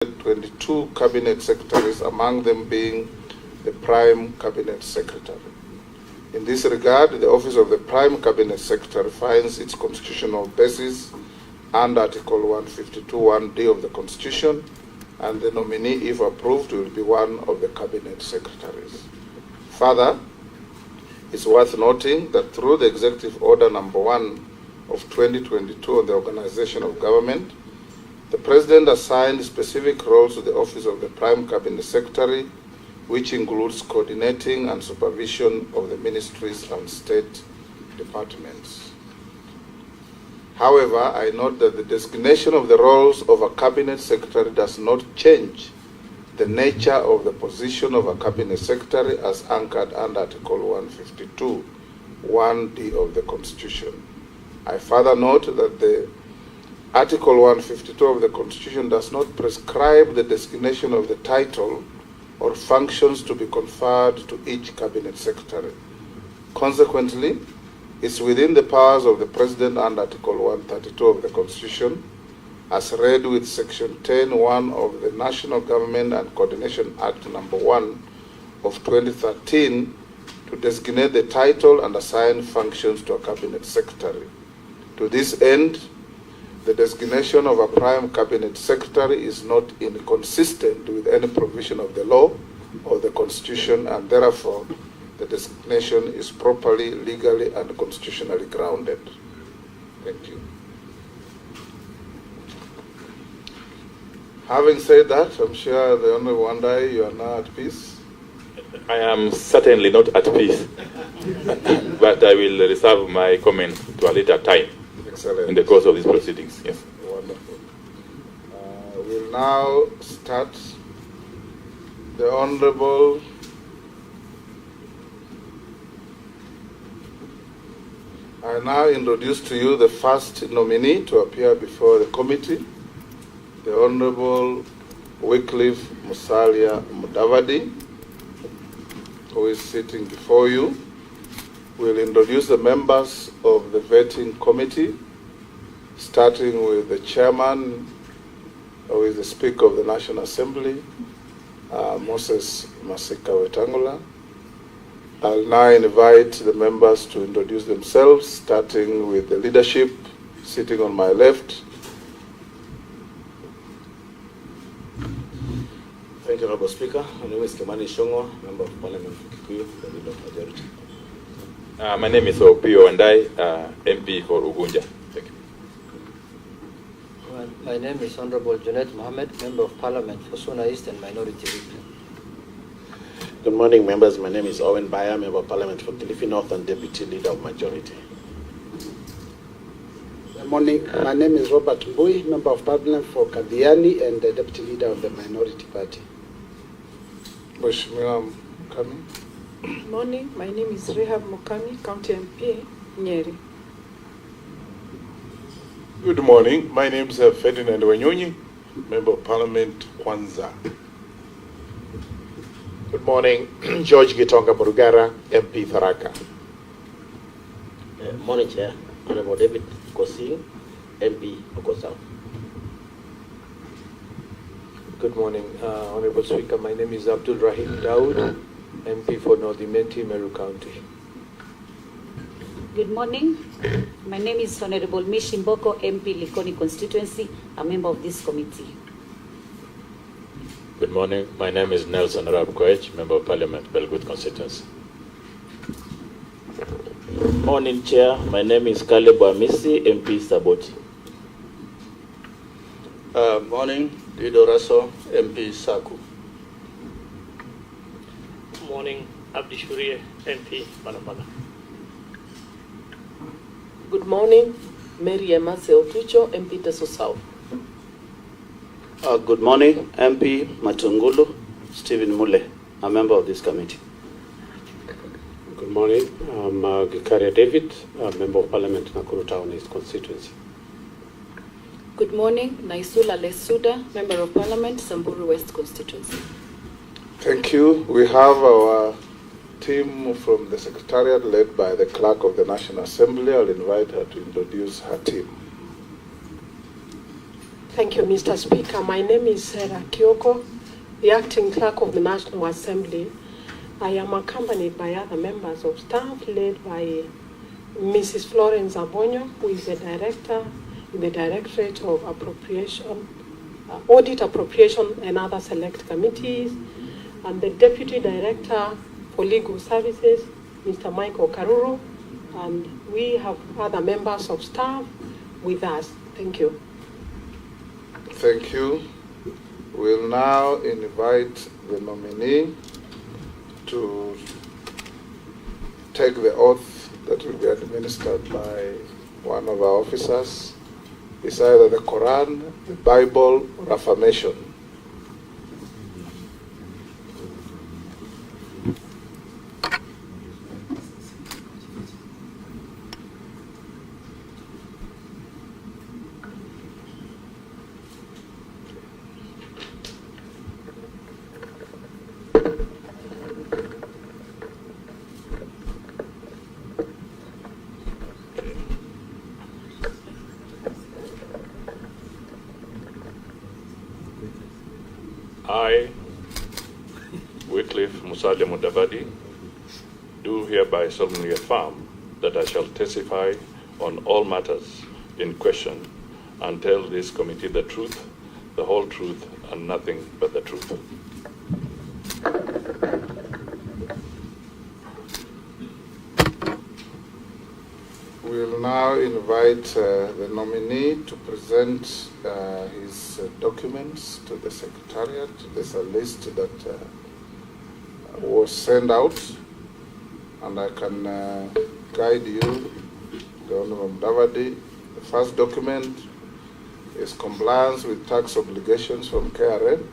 22 cabinet secretaries, among them being the Prime Cabinet Secretary. In this regard, the Office of the Prime Cabinet Secretary finds its constitutional basis under Article 152(1)(d) of the Constitution, and the nominee, if approved, will be one of the Cabinet Secretaries. Further, it's worth noting that through the Executive Order Number 1 of 2022 on the organization of government, the President assigned specific roles to the Office of the Prime Cabinet Secretary, which includes coordinating and supervision of the ministries and state departments. However, I note that the designation of the roles of a Cabinet Secretary does not change the nature of the position of a Cabinet Secretary as anchored under Article 152(1)(d) of the Constitution. I further note that the Article 152 of the Constitution does not prescribe the designation of the title or functions to be conferred to each Cabinet Secretary. Consequently, it's within the powers of the President under Article 132 of the Constitution, as read with Section 10(1) of the National Government and Coordination Act Number 1 of 2013, to designate the title and assign functions to a Cabinet Secretary. To this end, the designation of a Prime Cabinet Secretary is not inconsistent with any provision of the law or the Constitution, and therefore the designation is properly, legally, and constitutionally grounded. Thank you. Having said that, I'm sure the Honorable Wandai, you are now at peace. I am certainly not at peace, but I will reserve my comment to a later time. Excellent. In the course of these proceedings. Yes. Wonderful. We'll now start. The Honorable I now introduce to you the first nominee to appear before the committee, the Honorable Wycliffe Musalia Mudavadi, who is sitting before you. We'll introduce the members of the vetting committee, starting with the chairman, who is the Speaker of the National Assembly, Moses Masika Wetangula. I'll now invite the members to introduce themselves, starting with the leadership, sitting on my left. Thank you, Honorable Speaker. My name is Kimani Shongo, Member of Parliament for Kikuyu, the Leader of Majority. My name is Opio Wandai, MP for Ugunja. Thank you. My name is Honorable Junaid Mohammed, Member of Parliament for Suna East and Minority Region. Good morning, members. My name is Owen Baya, Member of Parliament for Kilifi North and Deputy Leader of Majority. Good morning. My name is Robert Mbui, Member of Parliament for Kadiani and the Deputy Leader of the Minority Party. Mheshimiwa Mkami. Good morning. My name is Rehab Mukami, County MP, Nyeri. Good morning. My name is Ferdinand Wanyonyi, Member of Parliament, Kwanza. Good morning, George Gitonga Murugara, MP Tharaka. Morning, Chair. Honorable David Kosing, MP Okosau. Good morning, Honorable Speaker. My name is Abdul Rahim Dawood, MP for North Imenti, Meru County. Good morning. My name is Honorable Mishimboko, MP Likoni Constituency, a member of this committee. Good morning. My name is Nelson Arab Koech, Member of Parliament, Belgut Constituency. Morning, Chair. My name is Caleb Amisi, MP Saboti. Morning, Dido Raso, MP Saku. Morning, Abdi Shurie, MP Manapana. Good morning, Mary Emase Otucho, MP Teso South. Good morning, MP Matungulu, Stephen Mule, a member of this committee. Good morning, I'm Gikaria David, a Member of Parliament, Nakuru Town East Constituency. Good morning, Naisula Lesuda, Member of Parliament, Samburu West Constituency. Thank you. We have our team from the Secretariat led by the Clerk of the National Assembly. I'll invite her to introduce her team. Thank you, Mr. Speaker. My name is Sarah Kyoko, the Acting Clerk of the National Assembly. I am accompanied by other members of staff led by Mrs. Florence Abonyo, who is the Director in the Directorate of Audit, Appropriation and other select committees, and the Deputy Director for Legal Services, Mr. Michael Karuru, and we have other members of staff with us. Thank you. Thank you. We'll now invite the nominee to take the oath that will be administered by one of our officers. It's either the Quran, the Bible, or affirmation. I, Wycliffe Musalia Mudavadi, do hereby solemnly affirm that I shall testify on all matters in question and tell this committee the truth, the whole truth, and nothing but the truth. We'll now invite the nominee to present his documents to the Secretariat. There's a list that was sent out, and I can guide you, the Honorable Mudavadi. The first document is compliance with tax obligations from KRA.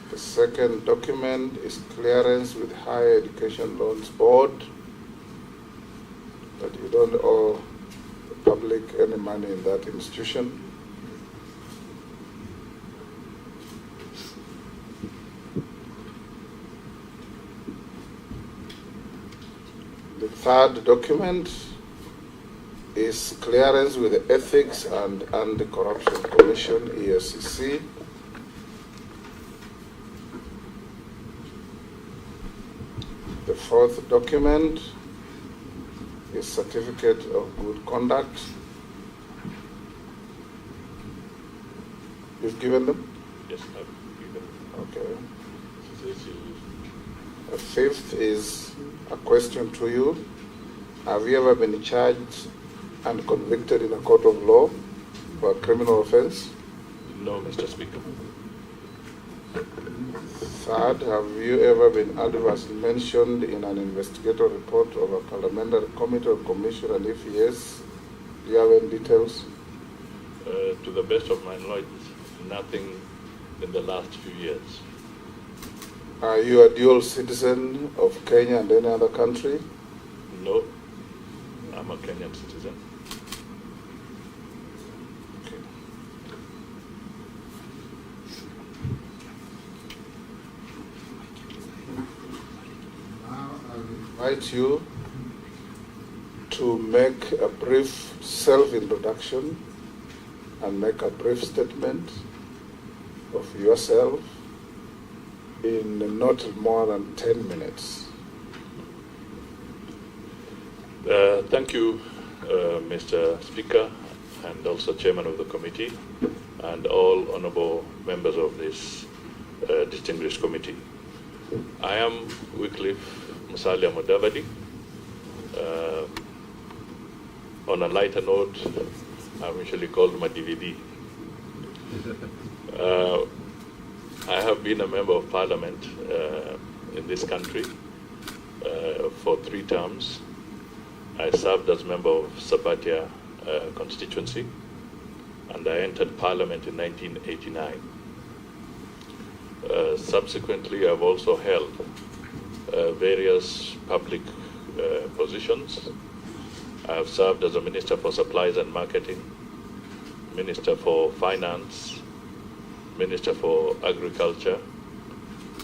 The second document is clearance with Higher Education Loans Board, that you don't owe the public any money in that institution. The third document is clearance with the Ethics and Anti-Corruption Commission, EFCC. The fourth document is Certificate of Good Conduct. You've given them? Yes, I've given them. Okay. The fifth is a question to you. Have you ever been charged and convicted in a court of law for a criminal offense? No, Mr. Speaker. Third, have you ever been adversely mentioned in an investigatory report of a parliamentary committee or commission, and if yes, do you have any details? To the best of my knowledge, nothing in the last few years. Are you a dual citizen of Kenya and any other country? No, I'm a Kenyan citizen. I invite you to make a brief self-introduction and make a brief statement of yourself in not more than 10 minutes. Thank you, Mr. Speaker, and also Chairman of the committee, and all honorable members of this distinguished committee. I am Wycliffe Musalia Mudavadi. On a lighter note, I'm usually called mudavadi. I have been a member of parliament in this country for 3 terms. I served as member of Sabatia constituency, and I entered parliament in 1989. Subsequently, I've also held various public positions. I have served as a Minister for Supplies and Marketing, Minister for Finance, Minister for Agriculture,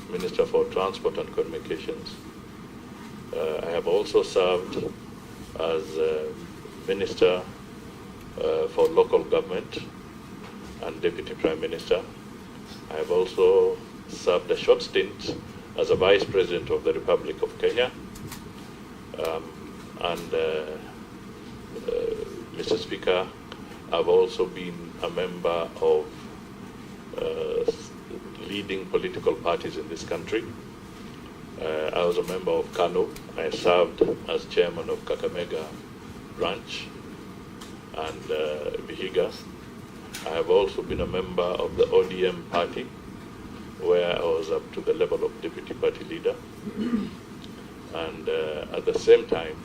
Minister for Transport and Communications. I have also served as Minister for Local Government and Deputy Prime Minister. I have also served a short stint as a Vice President of the Republic of Kenya. Mr. Speaker, I've also been a member of leading political parties in this country. I was a member of KANU. I served as chairman of Kakamega branch and Vihiga. I have also been a member of the ODM party, where I was up to the level of deputy party leader. And at the same time,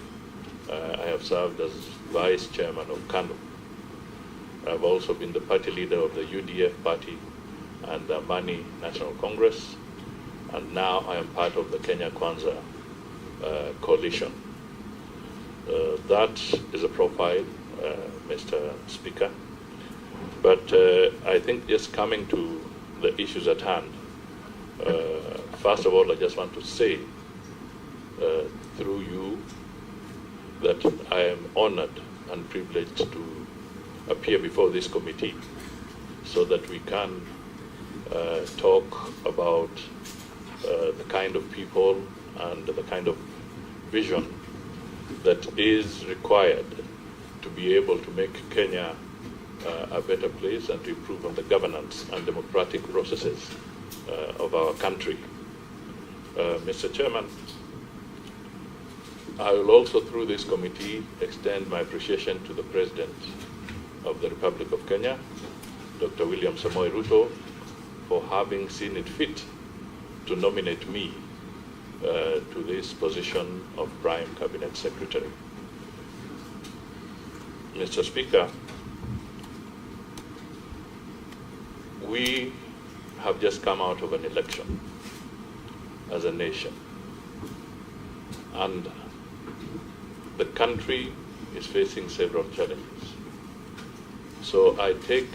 I have served as vice chairman of KANU. I've also been the party leader of the UDF party and the Amani National Congress, and now I am part of the Kenya Kwanza coalition. That is a profile, Mr. Speaker. But I think just coming to the issues at hand, first of all, I just want to say through you that I am honored and privileged to appear before this committee so that we can talk about the kind of people and the kind of vision that is required to be able to make Kenya a better place and to improve on the governance and democratic processes of our country. Mr. Chairman, I will also, through this committee, extend my appreciation to the President of the Republic of Kenya, Dr. William Samoei Ruto, for having seen it fit to nominate me to this position of Prime Cabinet Secretary. Mr. Speaker, we have just come out of an election as a nation, and the country is facing several challenges. So I take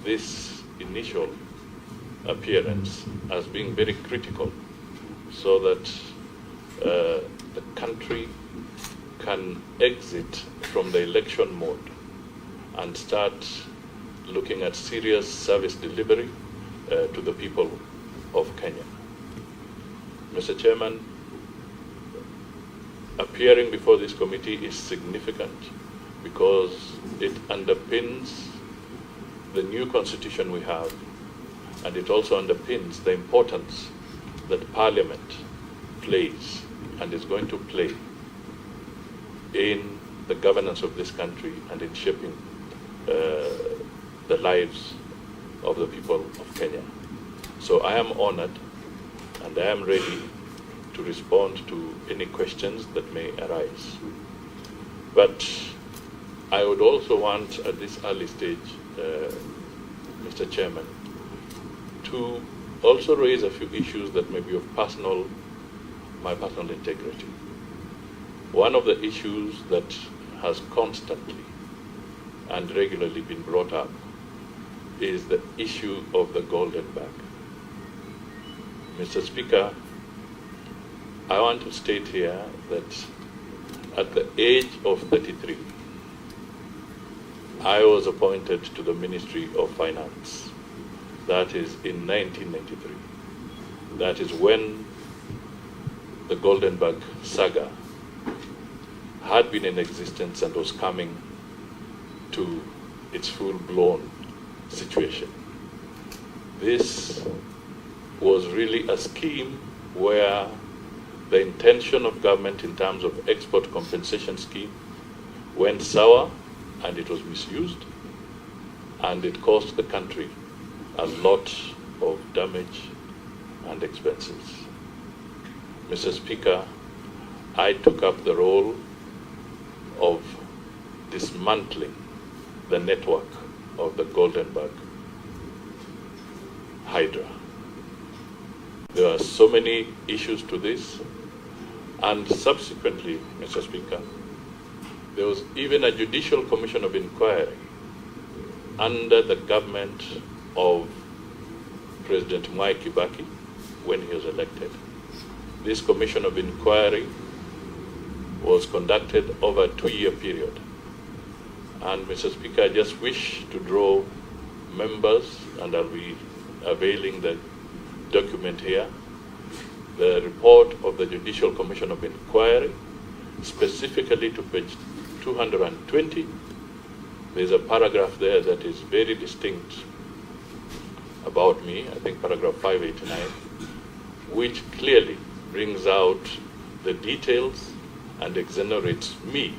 this initial appearance as being very critical so that the country can exit from the election mode and start looking at serious service delivery to the people of Kenya. Mr. Chairman, appearing before this committee is significant because it underpins the new constitution we have, and it also underpins the importance that Parliament plays and is going to play in the governance of this country and in shaping the lives of the people of Kenya. So I am honored and I am ready to respond to any questions that may arise. But I would also want at this early stage, Mr. Chairman, to also raise a few issues that may be of my personal integrity. One of the issues that has constantly and regularly been brought up is the issue of the golden bag. Mr. Speaker, I want to state here that at the age of 33, I was appointed to the Ministry of Finance. That is in 1993. That is when the golden bag saga had been in existence and was coming to its full-blown situation. This was really a scheme where the intention of government in terms of export compensation scheme went sour and it was misused, and it cost the country a lot of damage and expenses. Mr. Speaker, I took up the role of dismantling the network of the golden bag hydra. There are so many issues to this, and subsequently, Mr. Speaker, there was even a judicial commission of inquiry under the government of President Mwai Kibaki when he was elected. This commission of inquiry was conducted over a 2-year period. And Mr. Speaker, I just wish to draw members, and I'll be availing the document here, the report of the Judicial Commission of Inquiry, specifically to page 220. There's a paragraph there that is very distinct about me, I think paragraph 589, which clearly brings out the details and exonerates me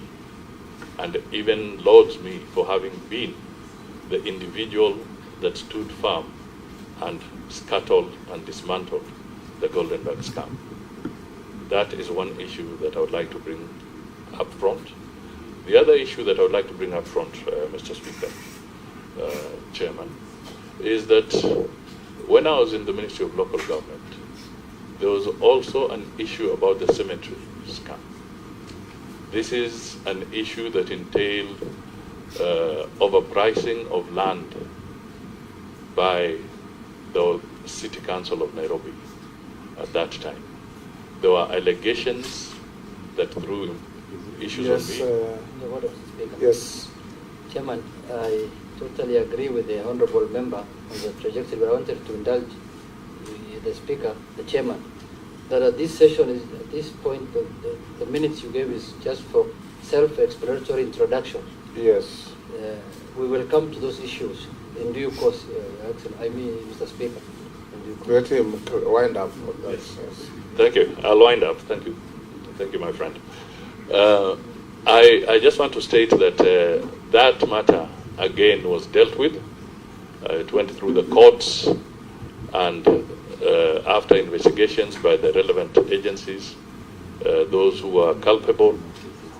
and even lauds me for having been the individual that stood firm and scuttled and dismantled the Goldenberg scam. That is one issue that I would like to bring up front. The other issue that I would like to bring up front, Mr. Speaker, Chairman, is that when I was in the Ministry of Local Government, there was also an issue about the cemetery scam. This is an issue that entailed overpricing of land by the City Council of Nairobi at that time. There were allegations that threw issues on me. Yes. Chairman, I totally agree with the honourable member on the trajectory, but I wanted to indulge the Speaker, the Chairman, that at this session, at this point, the minutes you gave is just for self-explanatory introduction. Yes. We will come to those issues in due course, Mr. Speaker. Let him wind up. Yes. Thank you. I'll wind up. Thank you. Thank you, my friend. I just want to state that that matter, again, was dealt with. It went through the courts, and after investigations by the relevant agencies, those who were culpable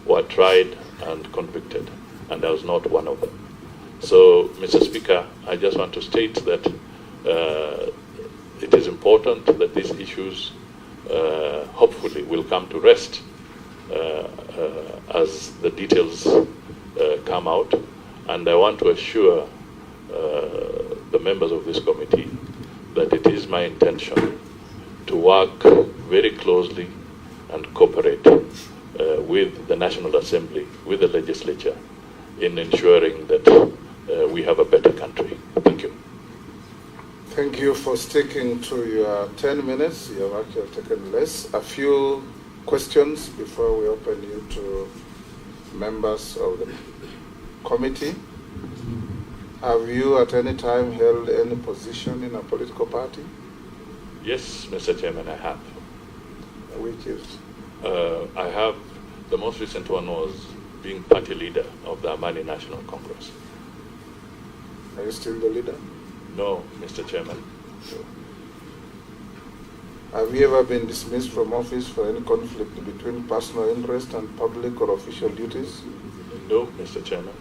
were tried and convicted, and I was not one of them. So, Mr. Speaker, I just want to state that it is important that these issues hopefully will come to rest as the details come out. And I want to assure the members of this committee that it is my intention to work very closely and cooperate with the National Assembly, with the legislature, in ensuring that we have a better country. Thank you. Thank you for sticking to your 10 minutes. You have actually taken less. A few questions before we open you to members of the committee. Have you at any time held any position in a political party? Yes, Mr. Chairman, I have. Which is? I have, the most recent one was being party leader of the Amani National Congress. Are you still the leader? No, Mr. Chairman. Have you ever been dismissed from office for any conflict between personal interest and public or official duties? No, Mr. Chairman.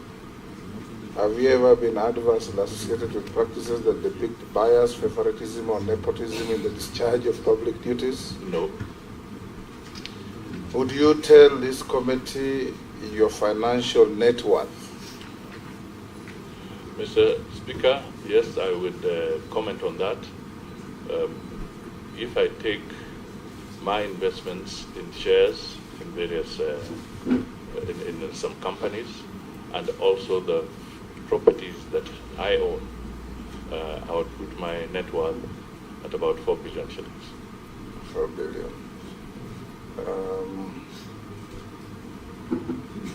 Have you ever been adversely associated with practices that depict bias, favoritism, or nepotism in the discharge of public duties? No. Would you tell this committee your financial net worth? Mr. Speaker, yes, I would comment on that. If I take my investments in shares in various, in some companies, and also the properties that I own, I would put my net worth at about 4 billion shillings. 4 billion.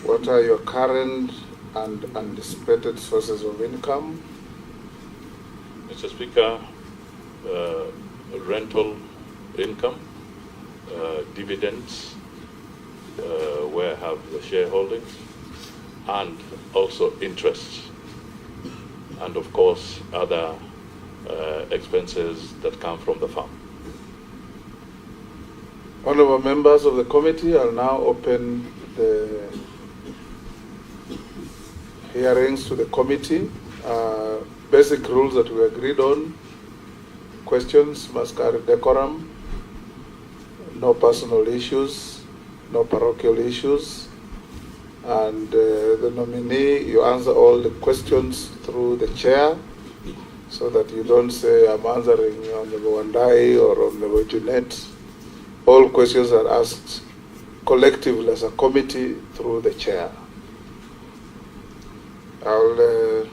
What are your current and anticipated sources of income? Mr. Speaker, rental income, dividends, where I have the shareholdings, and also interests, and of course other expenses that come from the farm. Honourable members of the committee, I'll now open the hearings to the committee. Basic rules that we agreed on. Questions must carry decorum, no personal issues, no parochial issues, and the nominee, you answer all the questions through the chair, so that you don't say, I'm answering on the Wandai or on the Junet. All questions are asked collectively as a committee through the chair. I'll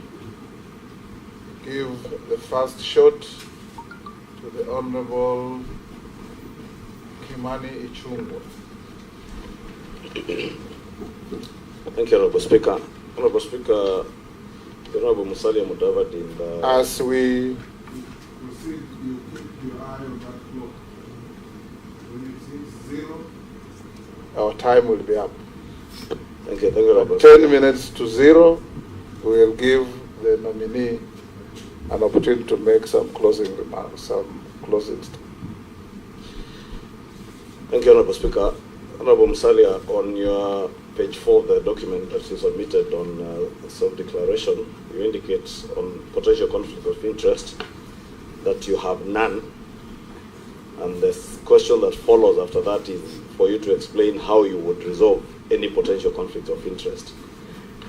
give the first shot to the Honorable Kimani Ichung'wa. Thank you, Honorable Speaker. Honorable Speaker, the Honorable Musalia mudavadi. As we proceed, you keep your eye on that clock. When it says 0, our time will be up. Thank you, Honorable. 10 minutes to 0, we will give the nominee an opportunity to make some closing remarks, some closing statements. Thank you, Honorable Speaker. Honorable Musalia, on your page 4 of the document that you submitted on self-declaration, you indicate on potential conflict of interest that you have none. And the question that follows after that is for you to explain how you would resolve any potential conflict of interest.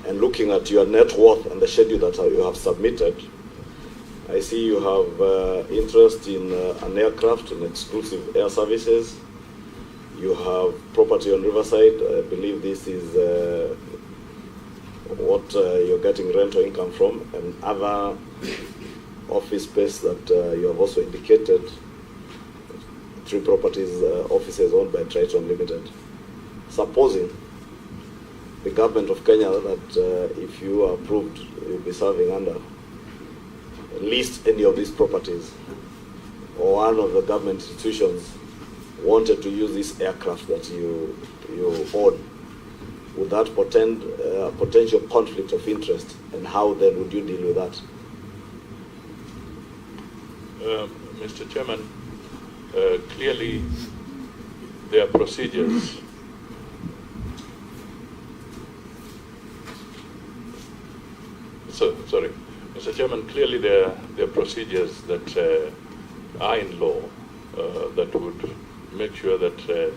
And looking at your net worth and the schedule that you have submitted, I see you have interest in an aircraft and exclusive air services. You have property on Riverside. I believe this is what you're getting rental income from, and other office space that you have also indicated, 3 properties, offices owned by Triton Limited. Supposing the government of Kenya that if you are approved, you'll be serving under, list any of these properties, or one of the government institutions wanted to use this aircraft that you own, would that portend potential conflict of interest, and how then would you deal with that? Mr. Chairman, clearly there are procedures sorry. Mr. Chairman, clearly there are procedures that are in law that would make sure that there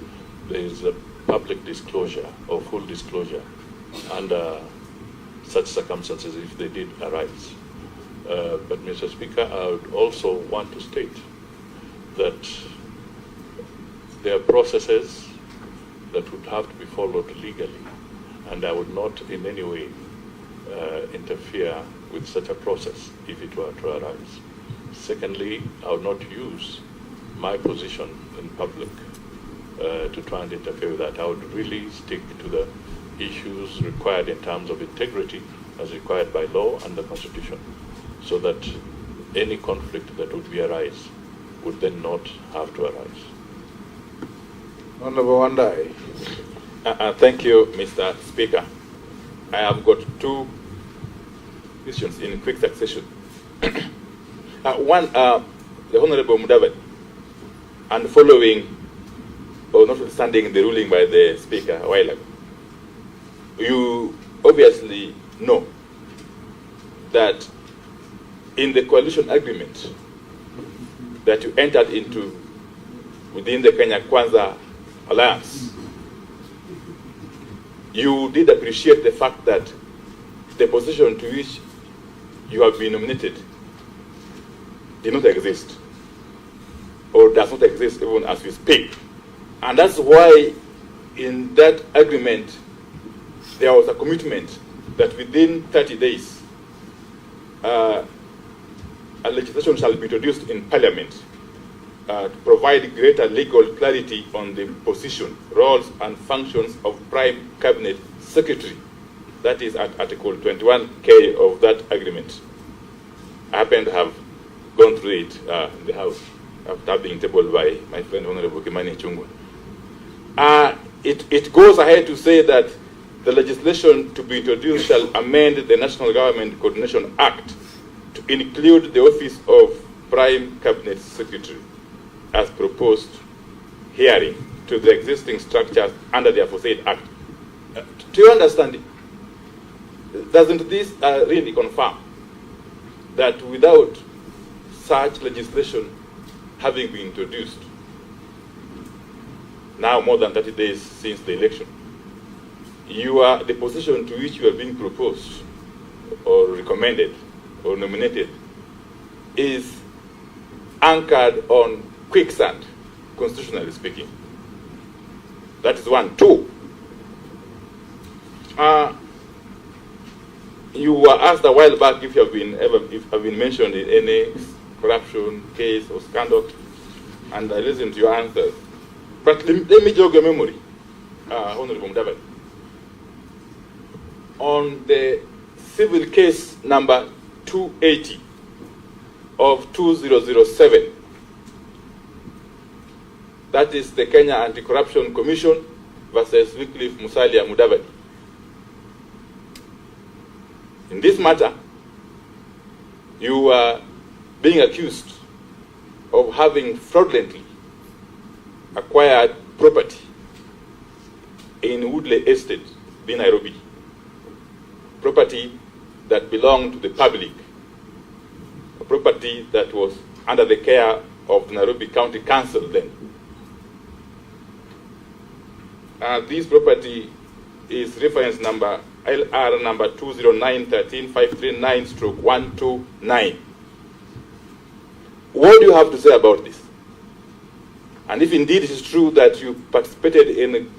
is a public disclosure or full disclosure under such circumstances if they did arise. But Mr. Speaker, I would also want to state that there are processes that would have to be followed legally, and I would not in any way interfere with such a process if it were to arise. Secondly, I would not use my position in public to try and interfere with that. I would really stick to the issues required in terms of integrity as required by law and the Constitution, so that any conflict that would arise would then not have to arise. Honorable Wandai. Thank you, Mr. Speaker. I have got 2 questions in quick succession. One, the Honorable Mudavadi, and following, or notwithstanding the ruling by the Speaker a while ago, you obviously know that in the coalition agreement that you entered into within the Kenya Kwanza Alliance, you did appreciate the fact that the position to which you have been nominated did not exist, or does not exist even as we speak. And that's why in that agreement there was a commitment that within 30 days a legislation shall be introduced in Parliament to provide greater legal clarity on the position, roles and functions of Prime Cabinet Secretary. That is at Article 21K of that agreement. I happen to have gone through it in the House after being tabled by my friend Honorable Kimani Ichung'wa. It goes ahead to say that the legislation to be introduced shall amend the National Government Coordination Act to include the office of Prime Cabinet Secretary as proposed herein to the existing structures under the aforesaid Act. Do you understand? Doesn't this really confirm that without such legislation having been introduced, now more than 30 days since the election, the position to which you are being proposed or recommended or nominated is anchored on quicksand, constitutionally speaking? That is one. Two, you were asked a while back if you have been mentioned in any corruption case or scandal, and I listened to your answers. But let me jog your memory, Honorable Mudavadi. On the civil case number 280 of 2007, that is the Kenya Anti-Corruption Commission versus Wycliffe Musalia Mudavadi. In this matter, you are being accused of having fraudulently acquired property in Woodley Estate, in Nairobi. Property that belonged to the public, a property that was under the care of the Nairobi County Council then. This property is reference number LR number 209-13539/129. What do you have to say about this? And if indeed it is true that you participated in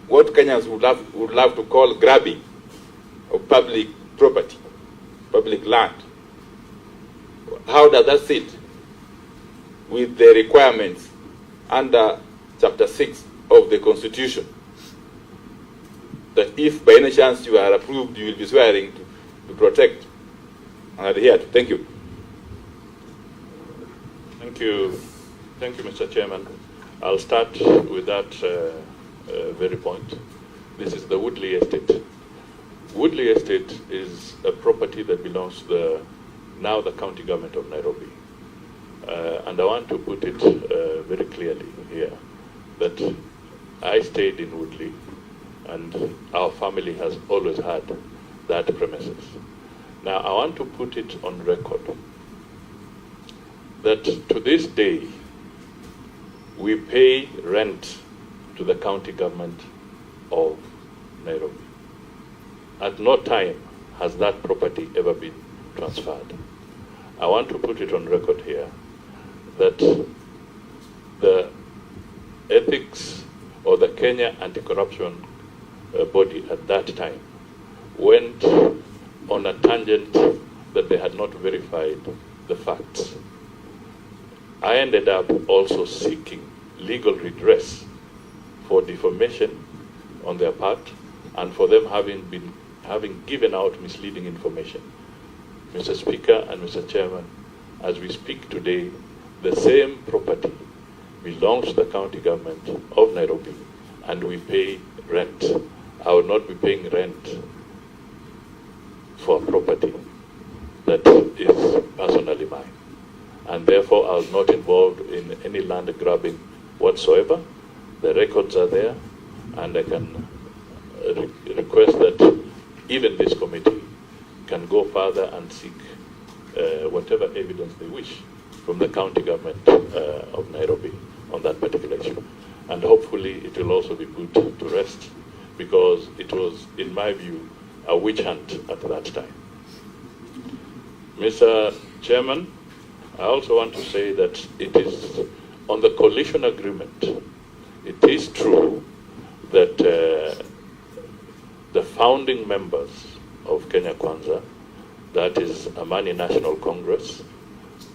what Kenyans would love to call grabbing of public property, public land, how does that sit with the requirements under Chapter 6 of the Constitution? That if by any chance you are approved, you will be swearing to protect and adhere to. Thank you. Thank you, Mr. Chairman. I'll start with that very point. This is the Woodley Estate. Woodley Estate is a property that belongs to the county government of Nairobi. And I want to put it very clearly here that I stayed in Woodley, and our family has always had that premises. Now, I want to put it on record that to this day, we pay rent to the county government of Nairobi. At no time has that property ever been transferred. I want to put it on record here that the ethics or the Kenya Anti-Corruption body at that time went on a tangent that they had not verified the facts. I ended up also seeking legal redress for defamation on their part and for them having given out misleading information. Mr. Speaker and Mr. Chairman, as we speak today, the same property belongs to the county government of Nairobi, and we pay rent. I will not be paying rent for a property that is personally mine. And therefore, I was not involved in any land grabbing whatsoever. The records are there, and I can request that even this committee can go further and seek whatever evidence they wish from the county government of Nairobi on that particular issue. And hopefully it will also be put to rest, because it was, in my view, a witch hunt at that time. Mr. Chairman, I also want to say that it is on the coalition agreement. It is true that the founding members of Kenya Kwanza, that is Amani National Congress,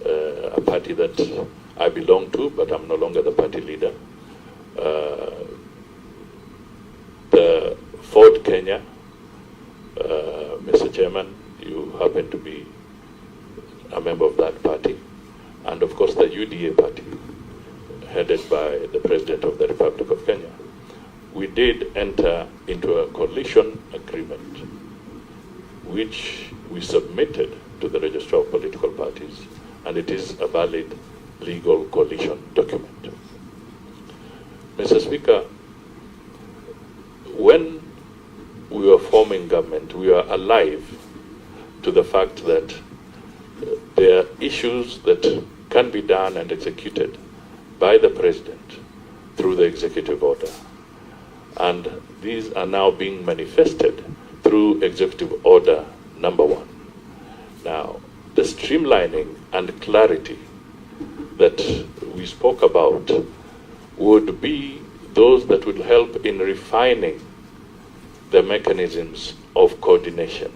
a party that I belong to, but I'm no longer the party leader, the Ford Kenya, Mr. Chairman, you happen to be a member of that party, and of course the UDA party, headed by the President of the Republic of Kenya. We did enter into a coalition agreement, which we submitted to the Registrar of Political Parties, and it is a valid legal coalition document. Mr. Speaker, when we were forming government, we were alive to the fact that there are issues that can be done and executed by the President through the executive order. And these are now being manifested through Executive Order number 1. Now, the streamlining and clarity that we spoke about would be those that will help in refining the mechanisms of coordination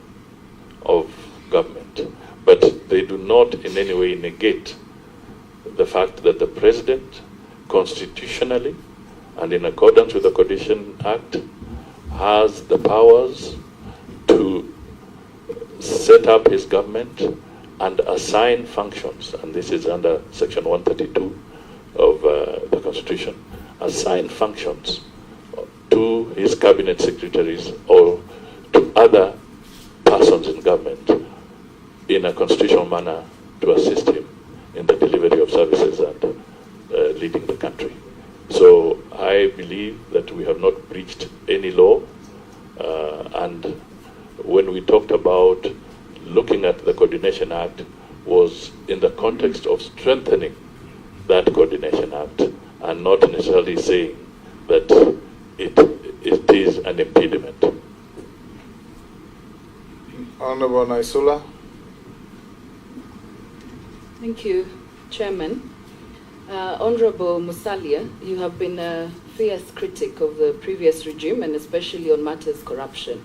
of government. But they do not in any way negate the fact that the president, constitutionally and in accordance with the Coordination Act, has the powers to set up his government and assign functions, and this is under Section 132 of the Constitution, assign functions to his cabinet secretaries or to other persons in government in a constitutional manner to assist him in the delivery of services and leading the country. So I believe that we have not breached any law, and when we talked about looking at the Coordination Act was in the context of strengthening that Coordination Act and not necessarily saying that it is an impediment. Honorable Naisula. Thank you, Chairman. Honorable Musalia, you have been a fierce critic of the previous regime and especially on matters corruption.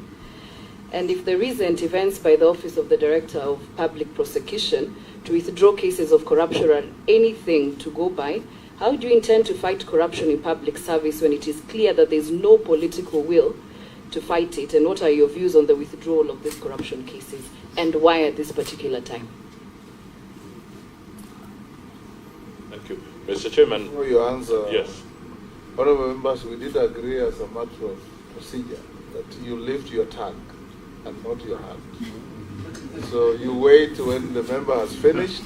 And if there isn't events by the Office of the Director of Public Prosecution to withdraw cases of corruption or anything to go by, how do you intend to fight corruption in public service when it is clear that there is no political will to fight it? And what are your views on the withdrawal of these corruption cases, and why at this particular time? Thank you. Mr. Chairman. For your answer, yes. Honorable members, we did agree as a matter of procedure that you lift your tongue and not your hand. So you wait when the member has finished,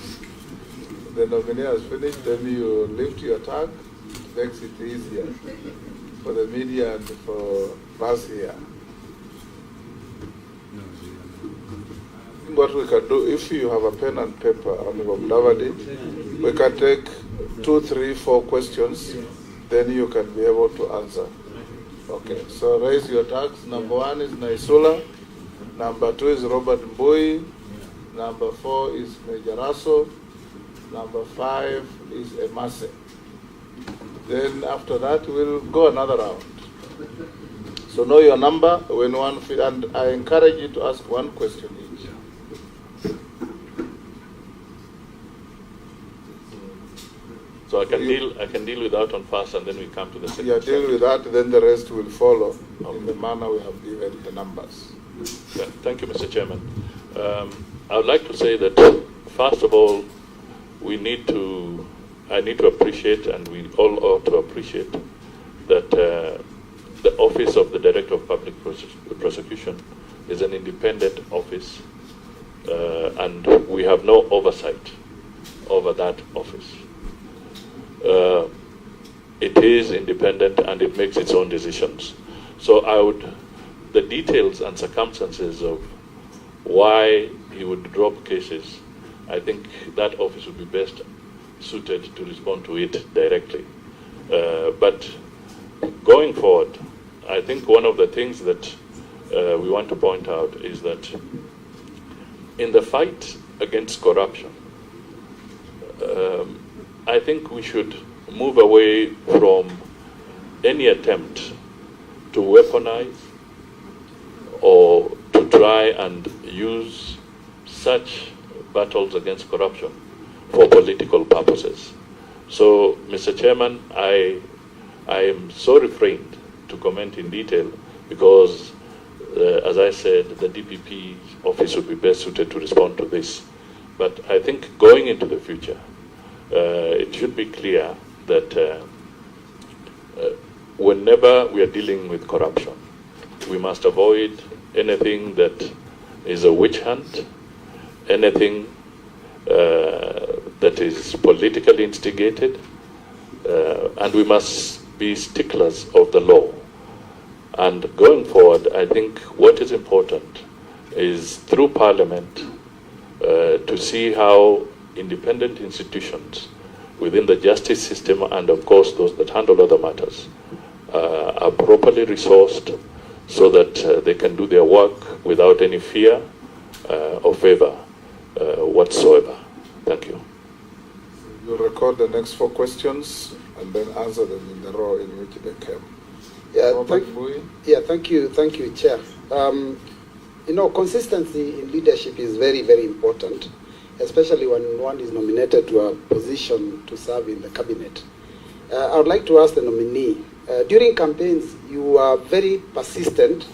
the nominee has finished, then you lift your tongue. It makes it easier for the media and for us here. What we can do, if you have a pen and paper, Honorable mudavadi, we can take 2, 3, 4 questions, then you can be able to answer. Okay, so raise your tags. Number 1 is Naisula. Number 2 is Robert Mbui. Number 4 is Mejaraso. Number 5 is Emase. Then after that, we'll go another round. So know your number when one, and I encourage you to ask 1 question each. So I can deal with that one first, and then we come to the second. Yeah, deal with that, then the rest will follow in the manner we have given the numbers. Thank you, Mr. Chairman. I would like to say that, first of all, I need to appreciate, and we all ought to appreciate, that the Office of the Director of Public Prosecution is an independent office, and we have no oversight over that office. It is independent and it makes its own decisions. So the details and circumstances of why he would drop cases, I think that office would be best suited to respond to it directly. But going forward, I think one of the things that we want to point out is that in the fight against corruption, I think we should move away from any attempt to weaponize or to try and use such battles against corruption for political purposes. So, Mr. Chairman, I am so refrained to comment in detail because, as I said, the DPP office would be best suited to respond to this. But I think going into the future, it should be clear that whenever we are dealing with corruption, we must avoid anything that is a witch hunt, anything that is politically instigated, and we must be sticklers of the law. And going forward, I think what is important is through Parliament to see how independent institutions within the justice system, and of course those that handle other matters, are properly resourced so that they can do their work without any fear or favor whatsoever. Thank you. You'll record the next 4 questions. and then answer them in the role in which they came. Thank you, Chair. Consistency in leadership is very, very important, especially when one is nominated to a position to serve in the cabinet. I would like to ask the nominee, during campaigns, you were very persistent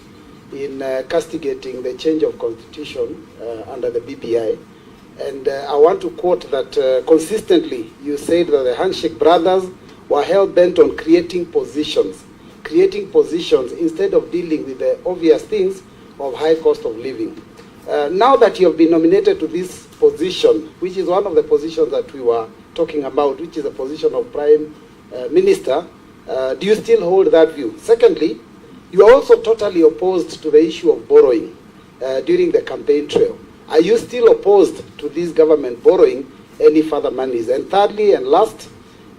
in castigating the change of constitution under the BBI. And I want to quote that consistently you said that the Handshake brothers were hell-bent on creating positions instead of dealing with the obvious things of high cost of living. Now that you have been nominated to this position, which is one of the positions that we were talking about, which is the position of Prime Minister, do you still hold that view? Secondly, you are also totally opposed to the issue of borrowing during the campaign trail. Are you still opposed to this government borrowing any further monies? And thirdly and last,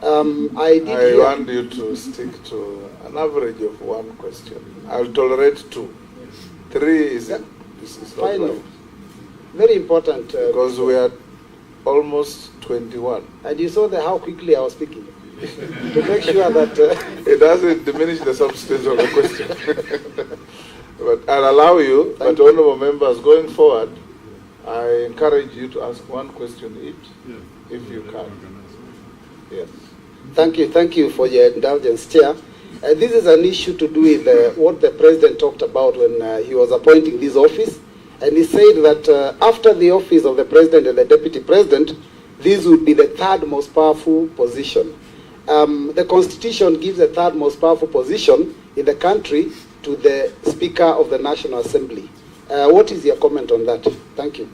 I want you to stick to an average of one question. I'll tolerate 2. 3 is not right. Very important. Because we are almost 21. And you saw how quickly I was speaking. To make sure that... it doesn't diminish the substance of the question. But I'll allow you, but honorable members, going forward, I encourage you to ask one question each, if you can. Yes. Thank you for your indulgence, Chair. This is an issue to do with what the President talked about when he was appointing this office. And he said that after the office of the President and the Deputy President, this would be the 3rd most powerful position. The Constitution gives the 3rd most powerful position in the country to the Speaker of the National Assembly. What is your comment on that? Thank you.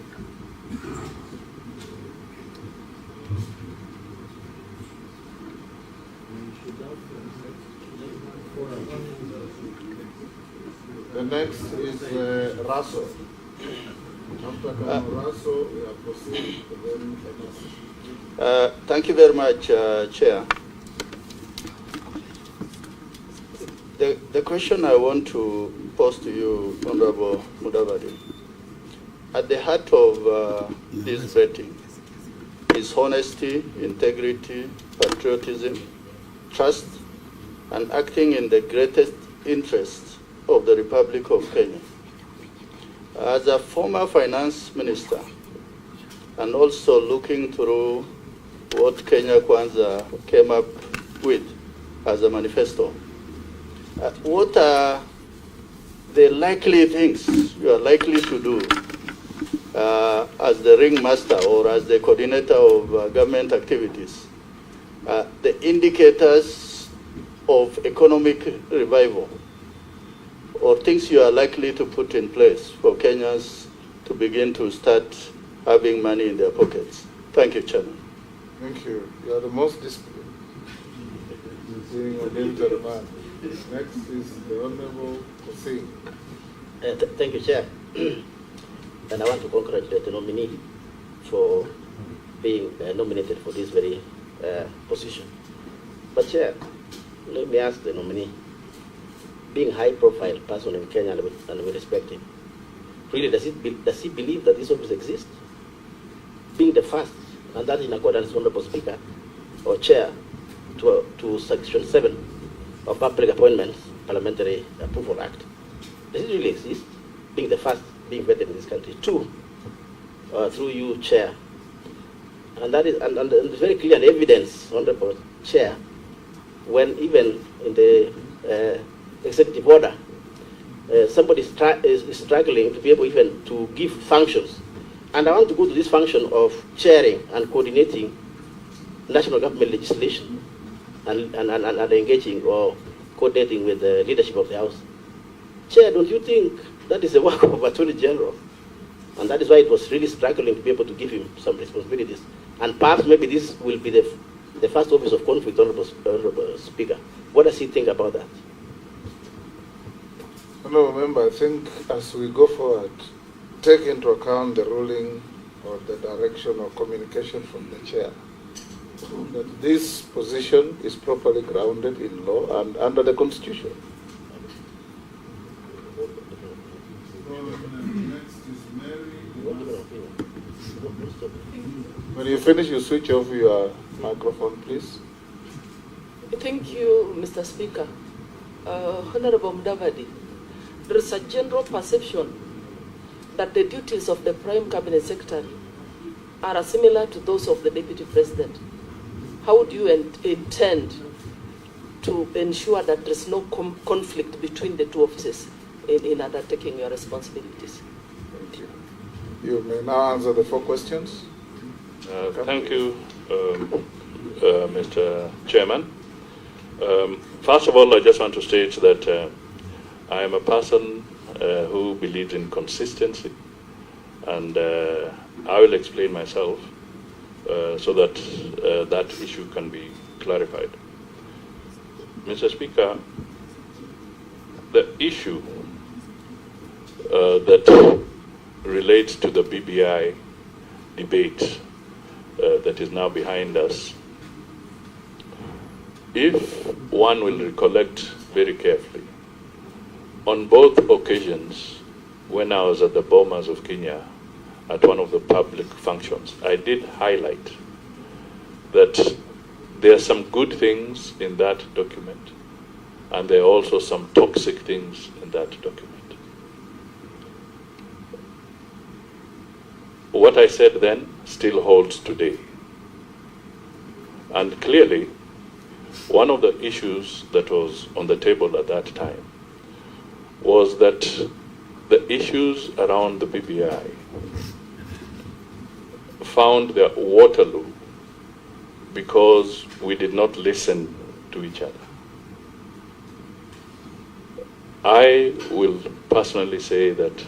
The next is Raso. After Raso, we are proceeding to then Thank you very much, Chair. The question I want to pose to you, Honorable Mudavadi, at the heart of this vetting is honesty, integrity, patriotism, trust, and acting in the greatest interest of the Republic of Kenya. As a former finance minister, and also looking through what Kenya Kwanza came up with as a manifesto, what are the likely things you are likely to do as the ringmaster or as the coordinator of government activities, the indicators of economic revival, or things you are likely to put in place for Kenyans to begin to start having money in their pockets? Thank you, Chairman. Thank you. You are the most disciplined. Being a military man. Next is the Honorable Hussein. Thank you, Chair. And I want to congratulate the nominee for being nominated for this very position. But Chair, let me ask the nominee, being high-profile person in Kenya and we respect him, really does he believe that this office exists? Being the first, and that in accordance with Honorable Speaker or Chair to Section 7 of Public Appointments Parliamentary Approval Act, does it really exist? Being the first, being vetted in this country. 2, through you, Chair, and that is and it's very clear and evidence, Honorable Chair, when even in the executive order, somebody is struggling to be able even to give functions. And I want to go to this function of chairing and coordinating national government legislation and engaging or coordinating with the leadership of the House. Chair, don't you think that is the work of Attorney General? And that is why it was really struggling to be able to give him some responsibilities. And perhaps maybe this will be the first office of conflict, Honorable Speaker. What does he think about that? No, remember, I think as we go forward, take into account the ruling or the direction or communication from the chair, that this position is properly grounded in law and under the Constitution. When you finish, you switch off your microphone, please. Thank you, Mr. Speaker. Honorable Mudavadi, there is a general perception that the duties of the Prime Cabinet Secretary are similar to those of the Deputy President. How do you intend to ensure that there is no conflict between the two offices in undertaking your responsibilities? Thank you. You may now answer the 4 questions. Thank you, Mr. Chairman. First of all, I just want to state that I am a person who believes in consistency, and I will explain myself so that that issue can be clarified. Mr. Speaker, the issue that relates to the BBI debate that is now behind us, if one will recollect very carefully, on both occasions, when I was at the Bomas of Kenya at one of the public functions, I did highlight that there are some good things in that document, and there are also some toxic things in that document. What I said then still holds today. And clearly, one of the issues that was on the table at that time was that the issues around the BBI found their Waterloo because we did not listen to each other. I will personally say that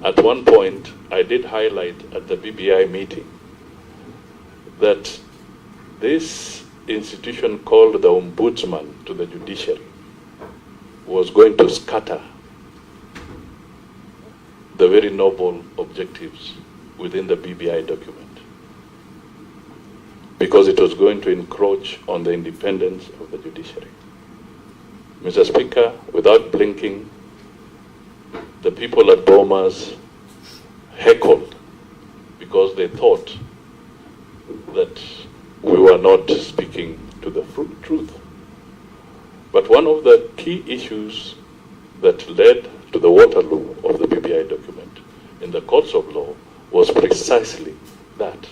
at one point I did highlight at the BBI meeting that this institution called the Ombudsman to the judiciary was going to scatter the very noble objectives within the BBI document, because it was going to encroach on the independence of the judiciary. Mr. Speaker, without blinking, the people at Bomas heckled because they thought that we were not speaking to the truth. But one of the key issues that led to the Waterloo of the BBI document in the courts of law was precisely that,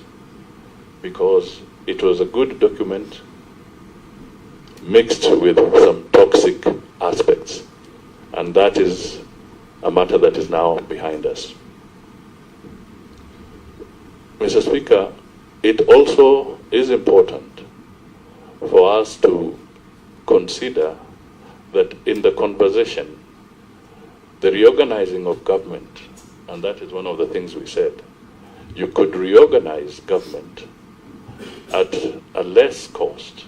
because it was a good document mixed with some toxic aspects, and that is a matter that is now behind us. Mr. Speaker, it also is important for us to consider that in the conversation, the reorganizing of government, and that is one of the things we said, you could reorganize government at a less cost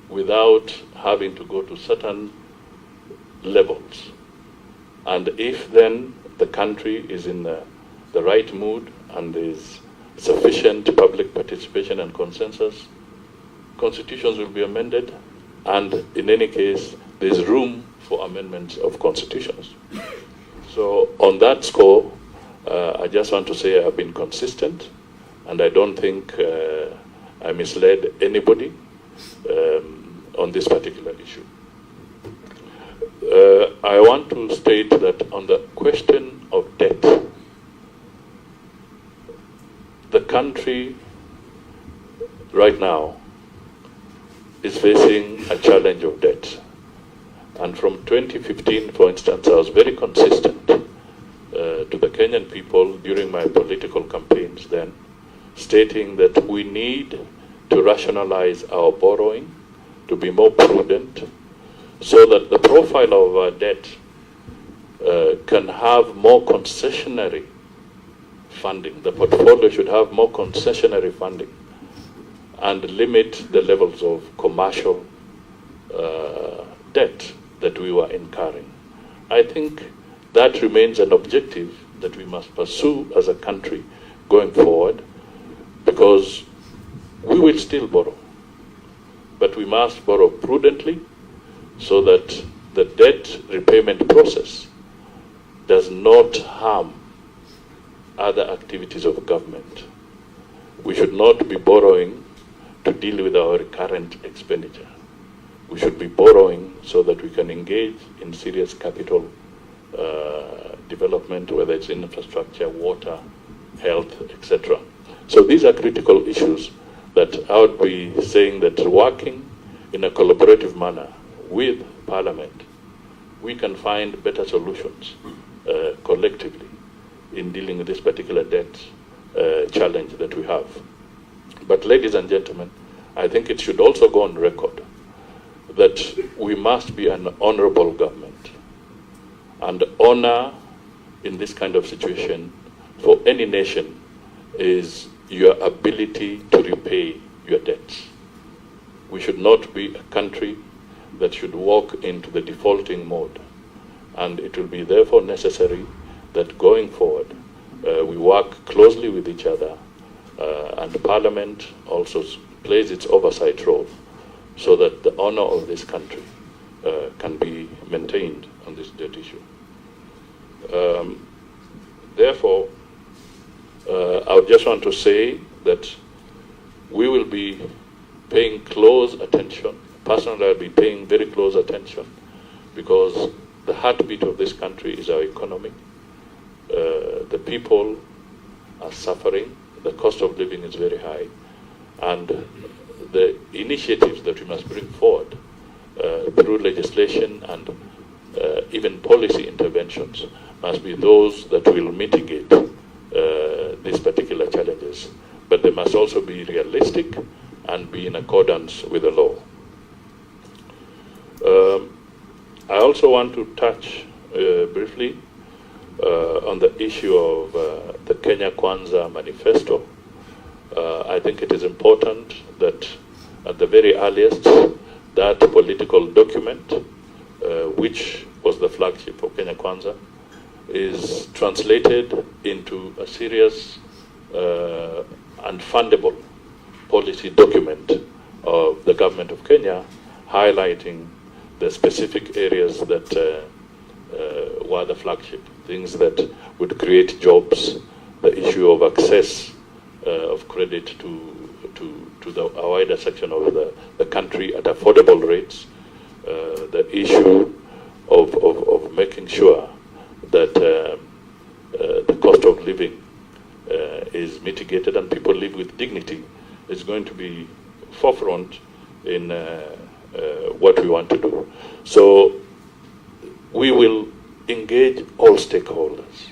without having to go to certain levels. And if then the country is in the right mood and there is sufficient public participation and consensus, constitutions will be amended, and in any case, there's room for amendments of constitutions. So on that score, I just want to say I've been consistent, and I don't think I misled anybody on this particular issue. I want to state that on the question of debt, the country right now is facing a challenge of debt. And from 2015, for instance, I was very consistent to the Kenyan people during my political campaigns then, stating that we need to rationalize our borrowing, to be more prudent, so that the profile of our debt can have more concessionary funding. The portfolio should have more concessionary funding and limit the levels of commercial debt that we were incurring. I think that remains an objective that we must pursue as a country going forward, because we will still borrow, but we must borrow prudently so that the debt repayment process does not harm other activities of government. We should not be borrowing to deal with our recurrent expenditure. we should be borrowing so that we can engage in serious capital development, whether it's infrastructure, water, health, etc. So these are critical issues that I would be saying that working in a collaborative manner with Parliament, we can find better solutions collectively in dealing with this particular debt challenge that we have. But ladies and gentlemen, I think it should also go on record that we must be an honorable government. And honor in this kind of situation for any nation is your ability to repay your debts. We should not be a country that should walk into the defaulting mode. And it will be therefore necessary that going forward, we work closely with each other, and the Parliament also plays its oversight role so that the honor of this country can be maintained on this debt issue. Therefore, I would just want to say that we will be paying close attention. Personally, I'll be paying very close attention because the heartbeat of this country is our economy. The people are suffering. The cost of living is very high. And the initiatives that we must bring forward through legislation and even policy interventions must be those that will mitigate these particular challenges. But they must also be realistic and be in accordance with the law. I also want to touch briefly on the issue of the Kenya Kwanza manifesto. I think it is important that at the very earliest, that political document, which was the flagship of Kenya Kwanza, is translated into a serious and fundable policy document of the government of Kenya, highlighting the specific areas that were the flagship, things that would create jobs, the issue of access of credit to a wider section of the country at affordable rates, the issue of making sure that the cost of living is mitigated and people live with dignity is going to be forefront in what we want to do. So we will engage all stakeholders,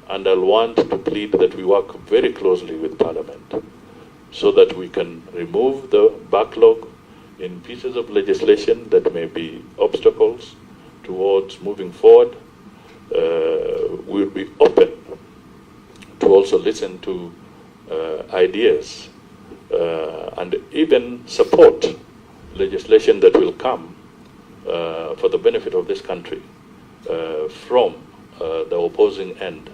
and I'll want to plead that we work very closely with Parliament so that we can remove the backlog in pieces of legislation that may be obstacles towards moving forward. We'll be open to also listen to ideas and even support legislation that will come for the benefit of this country from the opposing end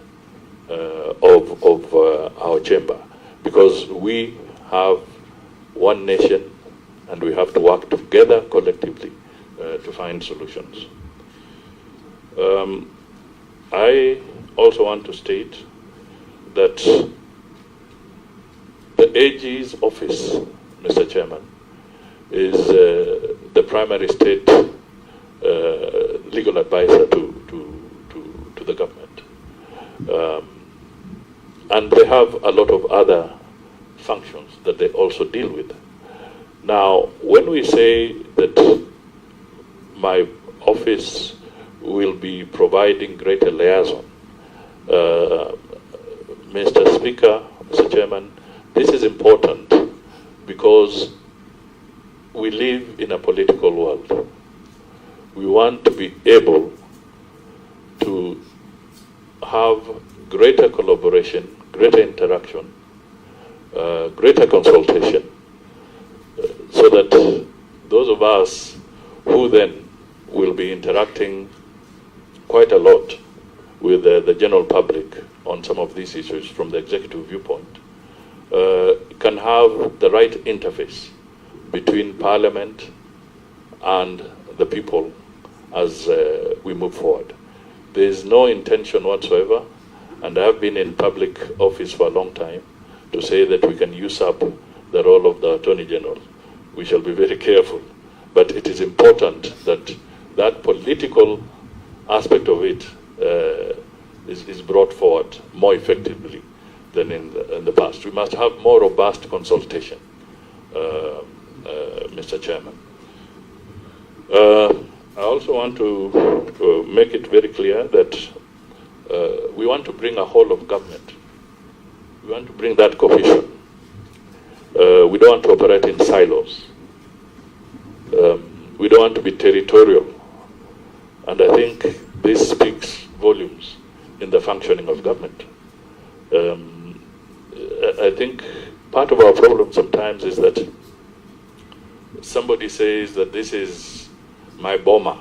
of our chamber, because we have one nation and we have to work together collectively to find solutions. I also want to state that the AG's office, Mr. Chairman, is the primary state legal advisor to the government. And they have a lot of other functions that they also deal with. Now, when we say that my office will be providing greater liaison, Mr. Speaker, Mr. Chairman, this is important because we live in a political world. We want to be able to have greater collaboration, greater interaction, greater consultation, so that those of us who then will be interacting quite a lot with the general public on some of these issues from the executive viewpoint can have the right interface between Parliament and the people as we move forward. There is no intention whatsoever, and I have been in public office for a long time, to say that we can use up the role of the Attorney General. We shall be very careful But it is important that that political aspect of it is brought forward more effectively than in the past. We must have more robust consultation, Mr. Chairman. I also want to make it very clear that we want to bring a whole of government. We want to bring that cohesion. We don't want to operate in silos. We don't want to be territorial. And I think this speaks volumes in the functioning of government. I think part of our problem sometimes is that somebody says that this is my boma,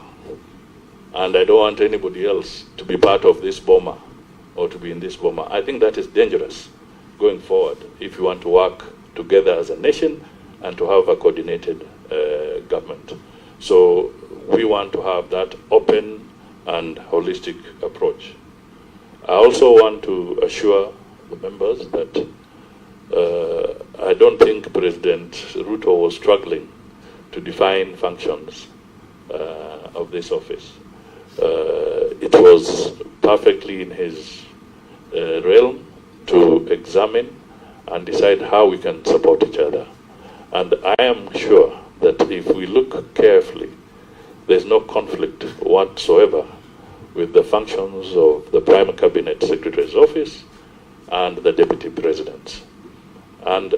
and I don't want anybody else to be part of this boma or to be in this boma. I think that is dangerous going forward if you want to work together as a nation and to have a coordinated government. So we want to have that open and holistic approach. I also want to assure the members that I don't think President Ruto was struggling to define functions of this office. It was perfectly in his realm to examine and decide how we can support each other. And I am sure that if we look carefully, there's no conflict whatsoever with the functions of the Prime Cabinet Secretary's office and the Deputy Presidents. And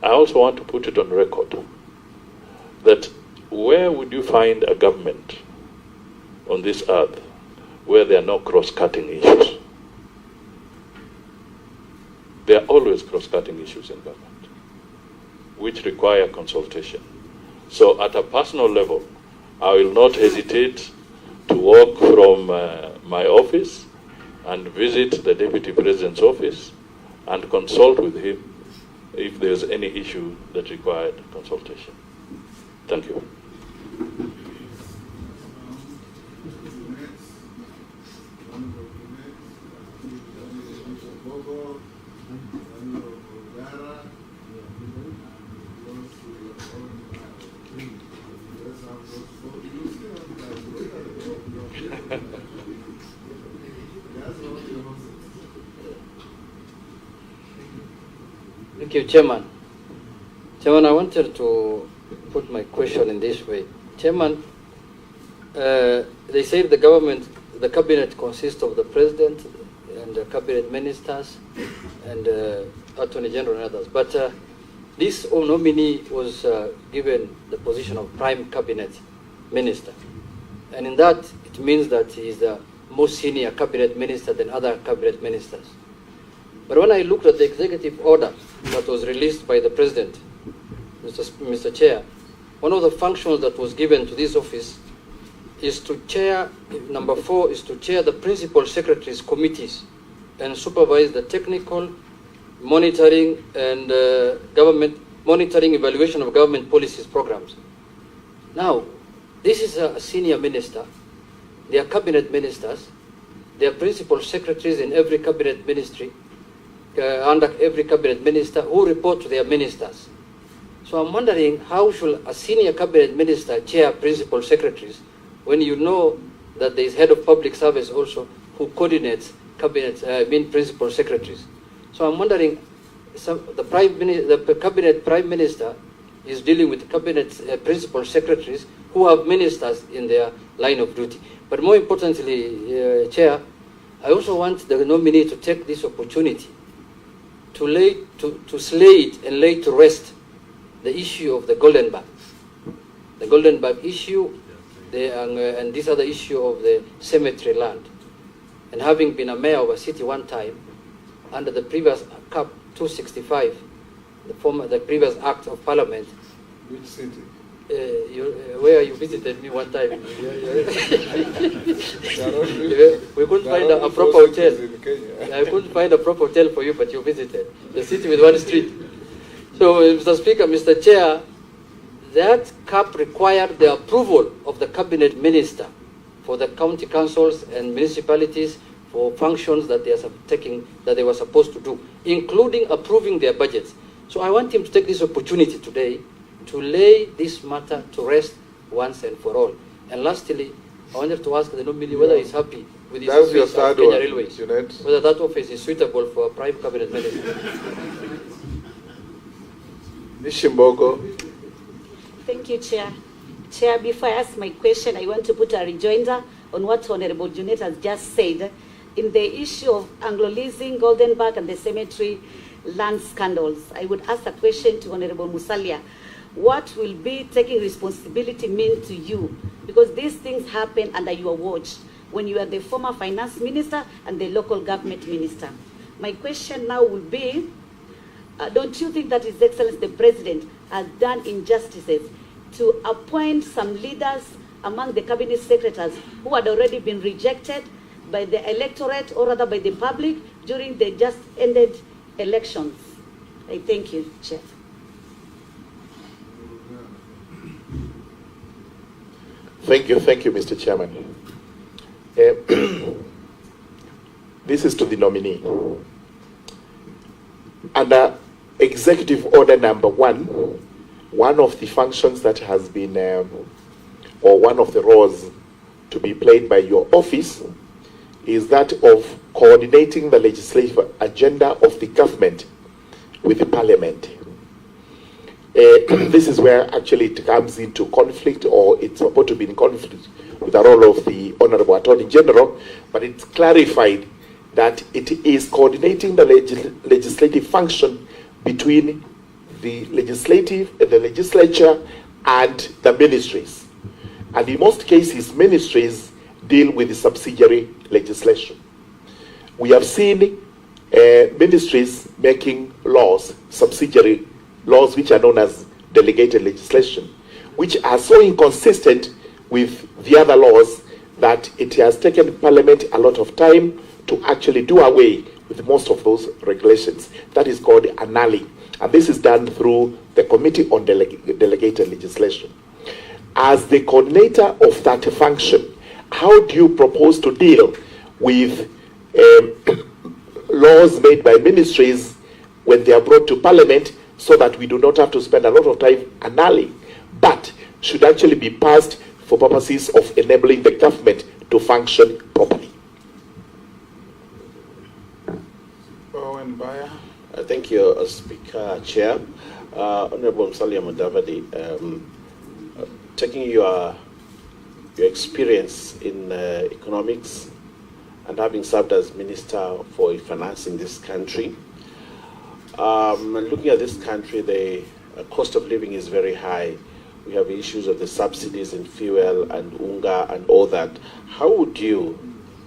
I also want to put it on record that where would you find a government on this earth where there are no cross-cutting issues? There are always cross-cutting issues in government, which require consultation. So at a personal level, I will not hesitate to walk from my office and visit the Deputy President's office and consult with him if there's any issue that required consultation. Thank you. Thank you, Chairman. Chairman, I wanted to put my question in this way. Chairman, they say the cabinet consists of the president and the cabinet ministers and attorney general and others. But this nominee was given the position of prime cabinet minister. And in that, it means that he is the most senior cabinet minister than other cabinet ministers. But when I looked at the executive order that was released by the president, Mr. Chair, one of the functions that was given to this office is to chair, number 4 is to chair the principal secretaries committees and supervise the technical monitoring and monitoring evaluation of government policies programs. Now, this is a senior minister. They are cabinet ministers. They are principal secretaries in every cabinet ministry, under every cabinet minister, who report to their ministers. So I'm wondering, how should a senior cabinet minister chair principal secretaries when you know that there is head of public service also who coordinates principal secretaries? So I'm wondering, the cabinet prime minister is dealing with cabinet principal secretaries who have ministers in their line of duty. But more importantly, Chair, I also want the nominee to take this opportunity to slate and lay to rest the issue of the golden bag. The golden bag issue, and this other issue of the cemetery land. And having been a mayor of a city one time, under the previous Cap 265, the previous Act of Parliament. Which city? Where you visited me one time. We couldn't find a proper hotel. I couldn't find a proper hotel for you, but you visited the city with one street. So, Mr. Speaker, Mr. Chair, that cap required the approval of the cabinet minister for the county councils and municipalities for functions that they were supposed to do, including approving their budgets. So I want him to take this opportunity today to lay this matter to rest once and for all. And lastly, I wanted to ask the nominee whether he's happy with his That's your office third at Kenya one, Railways, Jeanette. whether that office is suitable for a prime cabinet minister. Mishimboko. Thank you, Chair. Chair, before I ask my question, I want to put a rejoinder on what Honorable Junet has just said in the issue of Anglo-leasing, Goldenberg, and the cemetery land scandals. I would ask a question to Honorable Musalia. What will be taking responsibility mean to you? Because these things happen under your watch when you are the former finance minister and the local government minister. My question now will be, don't you think that His Excellency the President has done injustices to appoint some leaders among the cabinet secretaries who had already been rejected by the electorate, or rather by the public, during the just ended elections? I thank you, Chair. Thank you, Mr. Chairman. This is to the nominee. Under Executive Order number 1, one of the functions that has been, or one of the roles to be played by your office is that of coordinating the legislative agenda of the government with the parliament. This is where actually it comes into conflict, or it's supposed to be in conflict with the role of the Honorable Attorney General, but it's clarified that it is coordinating the legislative function between the legislature and the ministries. And in most cases, ministries deal with the subsidiary legislation. We have seen ministries making laws, subsidiary laws, which are known as delegated legislation, which are so inconsistent with the other laws that it has taken Parliament a lot of time to actually do away with most of those regulations. That is called annali, and this is done through the Committee on Delegated Legislation. As the coordinator of that function, how do you propose to deal with laws made by ministries when they are brought to Parliament, so that we do not have to spend a lot of time annulling, but should actually be passed for purposes of enabling the government to function properly? Owen Baya. Thank you, Speaker, Chair. Honorable Musalia Mudavadi, taking your experience in economics and having served as Minister for Finance in this country, looking at this country, the cost of living is very high. We have issues of the subsidies in fuel and unga and all that. How would you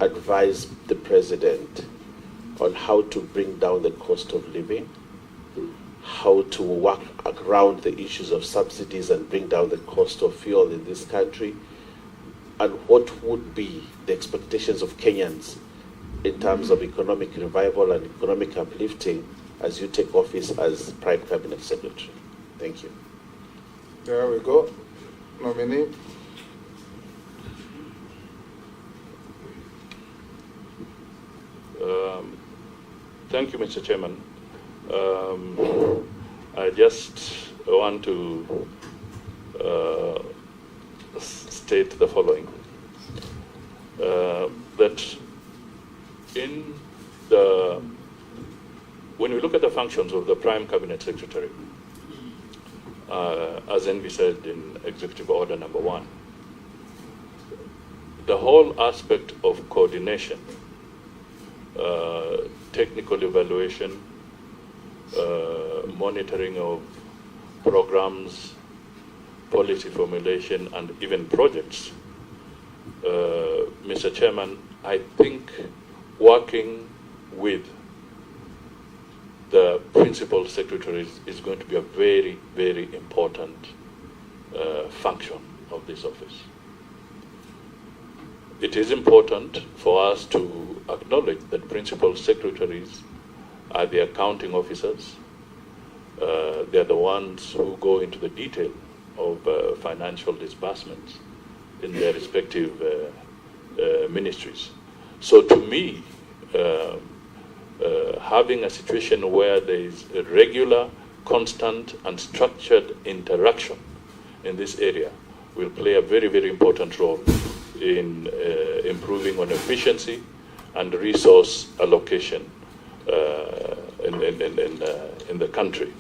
advise the President on how to bring down the cost of living, how to work around the issues of subsidies and bring down the cost of fuel in this country, and what would be the expectations of Kenyans in terms of economic revival and economic uplifting as you take office as Prime Cabinet Secretary? Thank you. There we go. Nominee. Thank you, Mr. Chairman. I just want to state the following. That when we look at the functions of the Prime Cabinet Secretary, as envisaged in Executive Order number 1, the whole aspect of coordination, technical evaluation, monitoring of programs, policy formulation, and even projects, Mr. Chairman, I think working with the principal secretaries is going to be a very, very important function of this office. It is important for us to acknowledge that principal secretaries are the accounting officers. They are the ones who go into the detail of financial disbursements in their respective ministries. So to me, having a situation where there is a regular, constant, and structured interaction in this area will play a very, very important role in improving on efficiency and resource allocation in the country,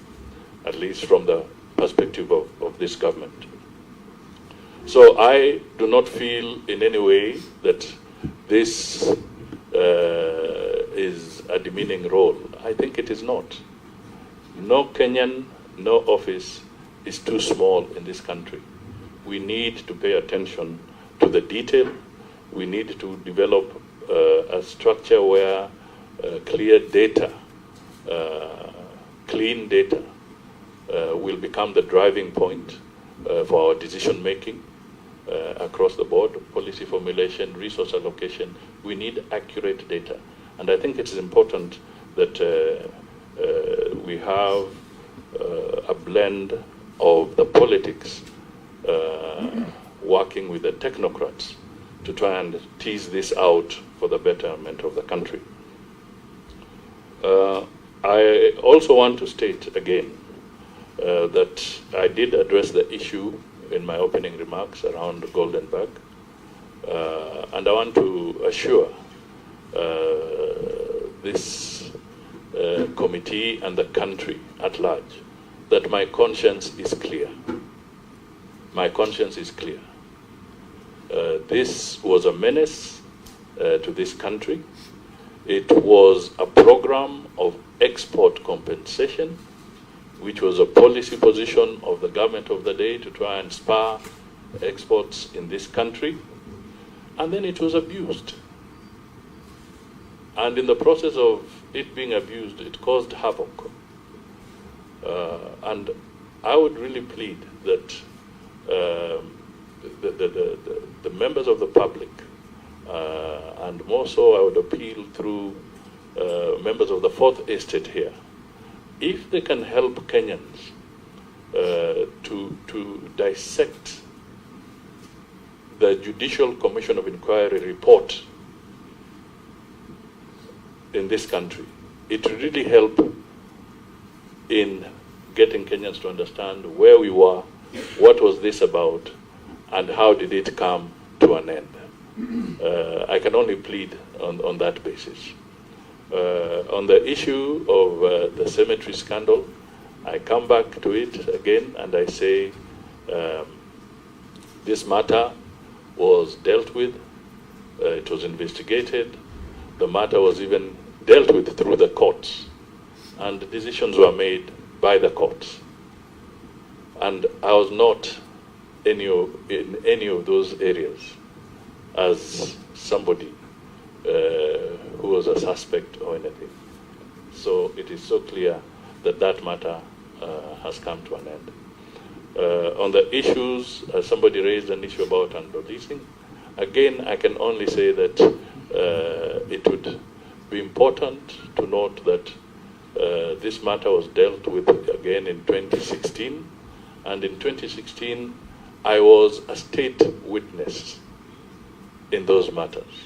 at least from the perspective of this government. So I do not feel in any way that this is a demeaning role. I think it is not. No Kenyan, no office is too small in this country. We need to pay attention to the detail. We need to develop a structure where clear data, clean data, will become the driving point for our decision making across the board, policy formulation, resource allocation. We need accurate data. And I think it's important that we have a blend of the politics working with the technocrats to try and tease this out for the betterment of the country. I also want to state again that I did address the issue in my opening remarks around Golden Bag, and I want to assure this committee and the country at large that my conscience is clear. My conscience is clear. This was a menace to this country. It was a program of export compensation, which was a policy position of the government of the day to try and spur exports in this country. And then it was abused. And in the process of it being abused, it caused havoc. And I would really plead that the members of the public, and more so I would appeal through members of the Fourth Estate here, if they can help Kenyans to dissect the Judicial Commission of Inquiry report in this country, it will really help in getting Kenyans to understand where we were, what was this about, and how did it come to an end. I can only plead on that basis. On the issue of the cemetery scandal, I come back to it again and I say this matter was dealt with, it was investigated, the matter was even dealt with through the courts, and decisions were made by the courts. And I was not in any of those areas as somebody who was a suspect or anything. So it is so clear that that matter has come to an end. On the issues, somebody raised an issue about unreleasing. Again, I can only say that it would be important to note that this matter was dealt with again in 2016, and in 2016 I was a state witness in those matters.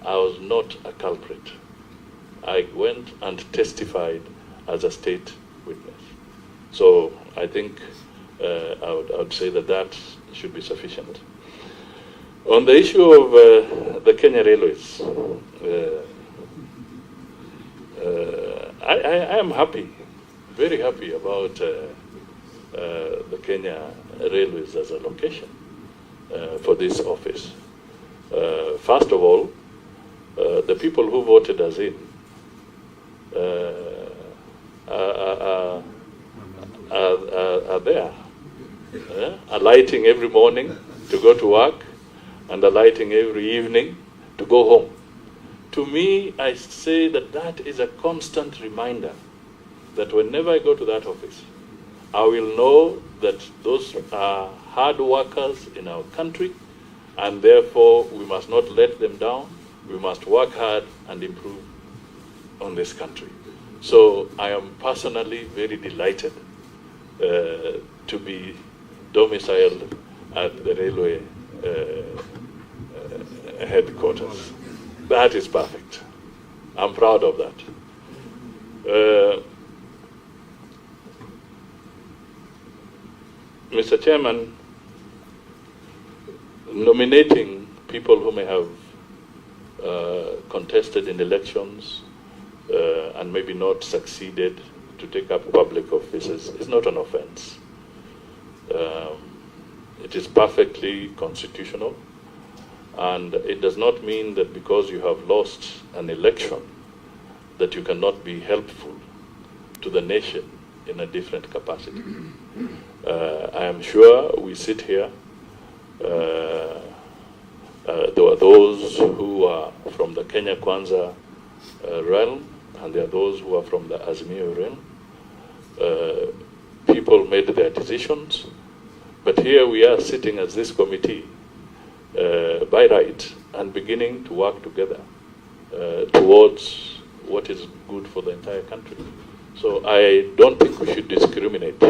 I was not a culprit. I went and testified as a state witness. So I think I would say that that should be sufficient. On the issue of the Kenya Railways, I am happy, very happy about the Kenya Railways as a location for this office. First of all, the people who voted us in are there, alighting every morning to go to work and alighting every evening to go home. To me, I say that that is a constant reminder that whenever I go to that office, I will know that those are hard workers in our country, and therefore we must not let them down. We must work hard and improve on this country. So I am personally very delighted to be domiciled at the railway headquarters. That is perfect. I'm proud of that. Mr. Chairman, nominating people who may have contested in elections and maybe not succeeded to take up public offices is not an offense. It is perfectly constitutional, and it does not mean that because you have lost an election that you cannot be helpful to the nation in a different capacity. I am sure we sit here, there are those who are from the Kenya Kwanza realm, and there are those who are from the Azimio realm. People made their decisions, but here we are sitting as this committee by right and beginning to work together towards what is good for the entire country. So I don't think we should discriminate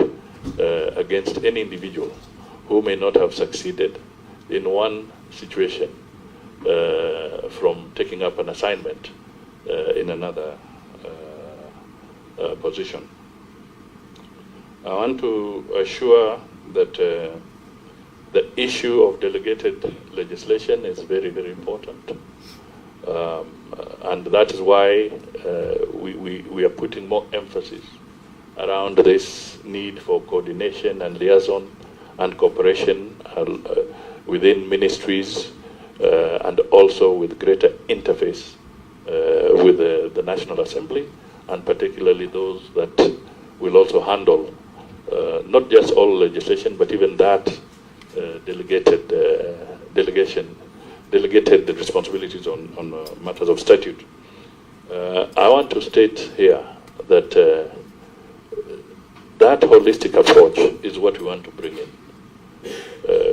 against any individual who may not have succeeded in one situation from taking up an assignment in another position. I want to assure that the issue of delegated legislation is very, very important. And that is why we are putting more emphasis around this need for coordination and liaison and cooperation within ministries and also with greater interface with the National Assembly, and particularly those that will also handle not just all legislation, but even that delegated responsibilities on matters of statute. I want to state here that that holistic approach is what we want to bring in.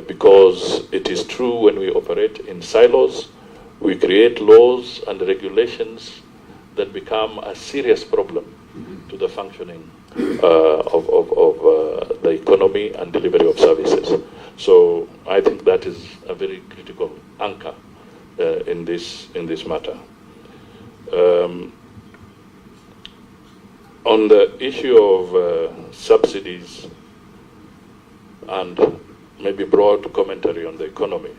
Because it is true, when we operate in silos, we create laws and regulations that become a serious problem to the functioning of the economy and delivery of services. So I think that is a very critical anchor in this matter. On the issue of subsidies and maybe broad commentary on the economy,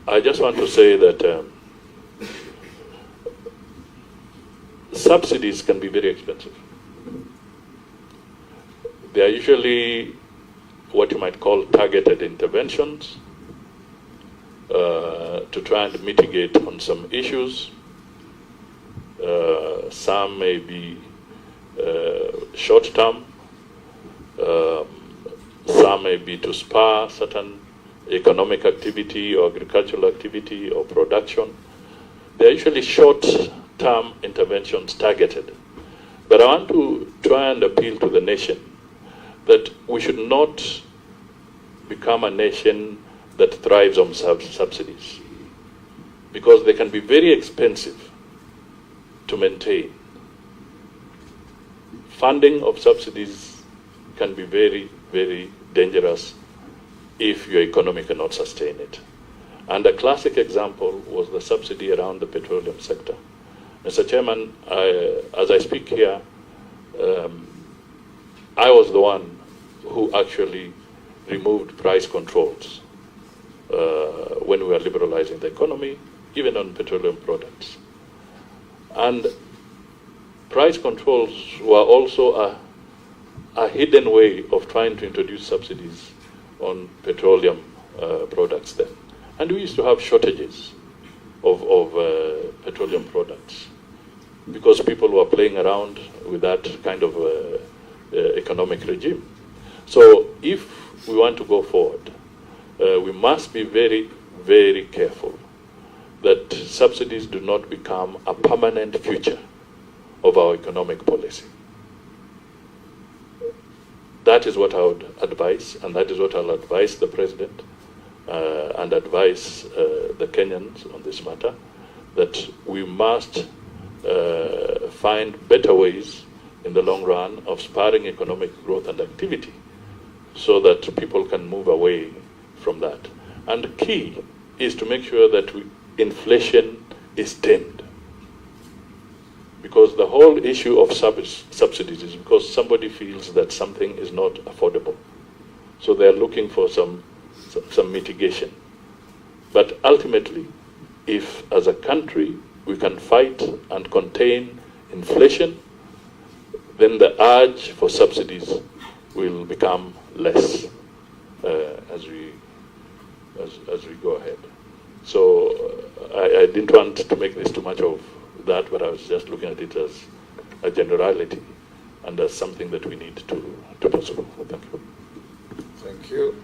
I just want to say that subsidies can be very expensive. They are usually what you might call targeted interventions to try and mitigate on some issues. Some may be short-term, some may be to spur certain economic activity or agricultural activity or production. They are usually short-term interventions targeted. But I want to try and appeal to the nation that we should not become a nation that thrives on subsidies, because they can be very expensive to maintain. Funding of subsidies can be very, very dangerous if your economy cannot sustain it. And a classic example was the subsidy around the petroleum sector. Mr. Chairman, as I speak here, I was the one who actually removed price controls when we were liberalizing the economy, even on petroleum products. And price controls were also a hidden way of trying to introduce subsidies on petroleum products then. And we used to have shortages of petroleum products because people were playing around with that kind of economic regime. So if we want to go forward, we must be very, very careful that subsidies do not become a permanent feature of our economic policy. That is what I would advise, and that is what I'll advise the President and advise the Kenyans on this matter, that we must find better ways in the long run of spurring economic growth and activity so that people can move away from that. And key is to make sure that inflation is tamed. Because the whole issue of subsidies is because somebody feels that something is not affordable. So they're looking for some some mitigation. But ultimately, if as a country we can fight and contain inflation, then the urge for subsidies will become less as we go ahead. So I didn't want to make this too much of that, but I was just looking at it as a generality and as something that we need to pursue. Thank you. Thank you.